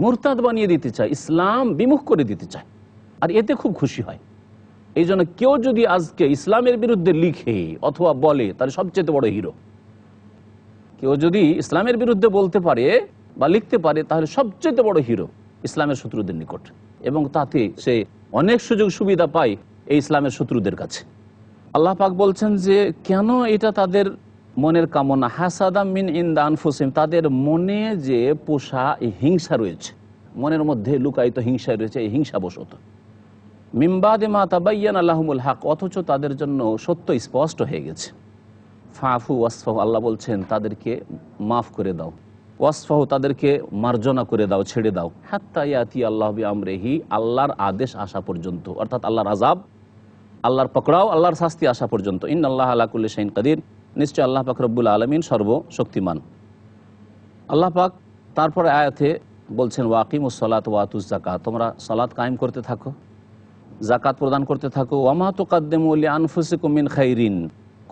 B: মুরতাদ বানিয়ে দিতে চায়, ইসলাম বিমুখ করে দিতে চায়, আর এতে খুব খুশি হয়। এই জন্য কেউ যদি আজকে ইসলামের বিরুদ্ধে লিখে অথবা বলে, তাহলে সবচেয়ে বড় হিরো। কেউ যদি ইসলামের বিরুদ্ধে বলতে পারে বা লিখতে পারে, তাহলে সবচেয়ে বড় হিরো ইসলামের শত্রুদের নিকট, এবং তাতে সে অনেক সুযোগ সুবিধা পায় এই ইসলামের শত্রুদের কাছে। আল্লাহ পাক বলছেন যে কেন এটা তাদের মনের কামনা, হাসাদা মিন ইনদা আনফুসিহিম, তাদের মনে যে পোষা এই হিংসা রয়েছে, মনের মধ্যে লুকায়িত হিংসা রয়েছে, এই হিংসাবশত। মিন বাদি মা তাবায়্যানা লাহুমুল হক, অথচ তাদের জন্য সত্য স্পষ্ট হয়ে গেছে। ফাফু ওয়াসফাহু, আল্লাহ বলছেন তাদেরকে মাফ করে দাও, ওয়াসফাহু তাদেরকে মার্জনা করে দাও, ছেড়ে দাও, হাত্তা ইয়াতি আল্লাহু বিআমরিহি, আল্লাহর আদেশ আসা পর্যন্ত, অর্থাৎ আল্লাহর আযাব, আল্লাহর পকড়াও, আল্লাহর শাস্তি আসা পর্যন্ত। ইন্নাল্লাহা আলা কুল্লি শাইইন কাদির, নিশ্চয় আল্লাহ পাক রব্বুল আলামিন সর্বশক্তিমান। আল্লাহ পাক তারপরে আয়াতে বলছেন ওয়াকিমুস সালাত ওয়া আতুজ যাকাত, তোমরা সালাত কায়েম করতে থাকো, যাকাত প্রদান করতে থাকো। ওয়ামা তুকাদ্দিমু লিআনফুসিকুম মিন খাইরিন,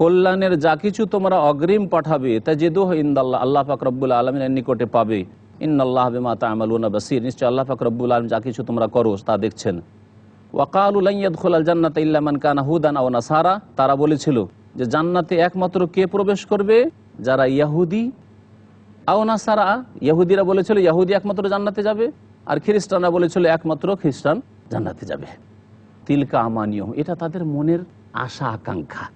B: কল্যাণের যা কিছু তোমরা অগ্রিম পাঠাবে তাজিদুহু ইনদাল্লাহ, আল্লাহ পাক রব্বুল আলামিনের নিকটে পাবে। ইন্নাল্লাহা বিমা তা'মালুনা বাসীর, নিশ্চয় আল্লাহ পাক রব্বুল আলামিন যা কিছু তোমরা করো তা দেখছেন। ওয়াকালু লান ইয়াদখুলাল জান্নাতা ইল্লা মান কানা হুদান আও নাসারা, তারা বলেছিল যে জান্নাতে একমাত্র কে প্রবেশ করবে, যারা ইহুদি আও নাসারা, ইহুদিরা বলেছিল ইহুদি একমাত্র জান্নাতে যাবে, আর খ্রিস্টানরা বলেছিল একমাত্র খ্রিস্টান জান্নাতে যাবে। তিলকা আমানিয়ুহুম, এটা তাদের মনের আশা আকাঙ্ক্ষা,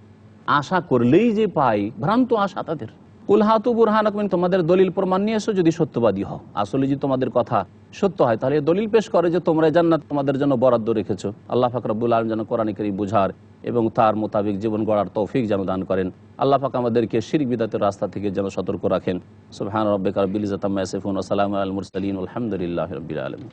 B: আশা করলেই যে পাই, ভ্রান্ত আশা তাদের। কুল হাতু বুরহানাকুম, তোমাদের দলিল প্রমাণ নিয়ে এসো যদি সত্যবাদী হও। আসলে যদি তোমাদের কথা সত্য হয়, তাহলে দলিল পেশ করে যে তোমরা জান্নাত তোমাদের জন্য বরাদ্দ রেখেছো। আল্লাহ পাক রব্বুল আলামিন যেন কোরআন কারীম বুঝার এবং তার মোতাবেক জীবন গড়ার তৌফিক যেন দান করেন। আল্লাহ পাক আমাদেরকে শিরক বিদআতের রাস্তা থেকে যেন সতর্ক রাখেন। সুবহান রাব্বিকা রাব্বিল ইজ্জাতি আম্মা ইয়াসিফুন ওয়া সালামুন আলাল মুরসালিন, আলহামদুলিল্লাহি রাব্বিল আলামিন।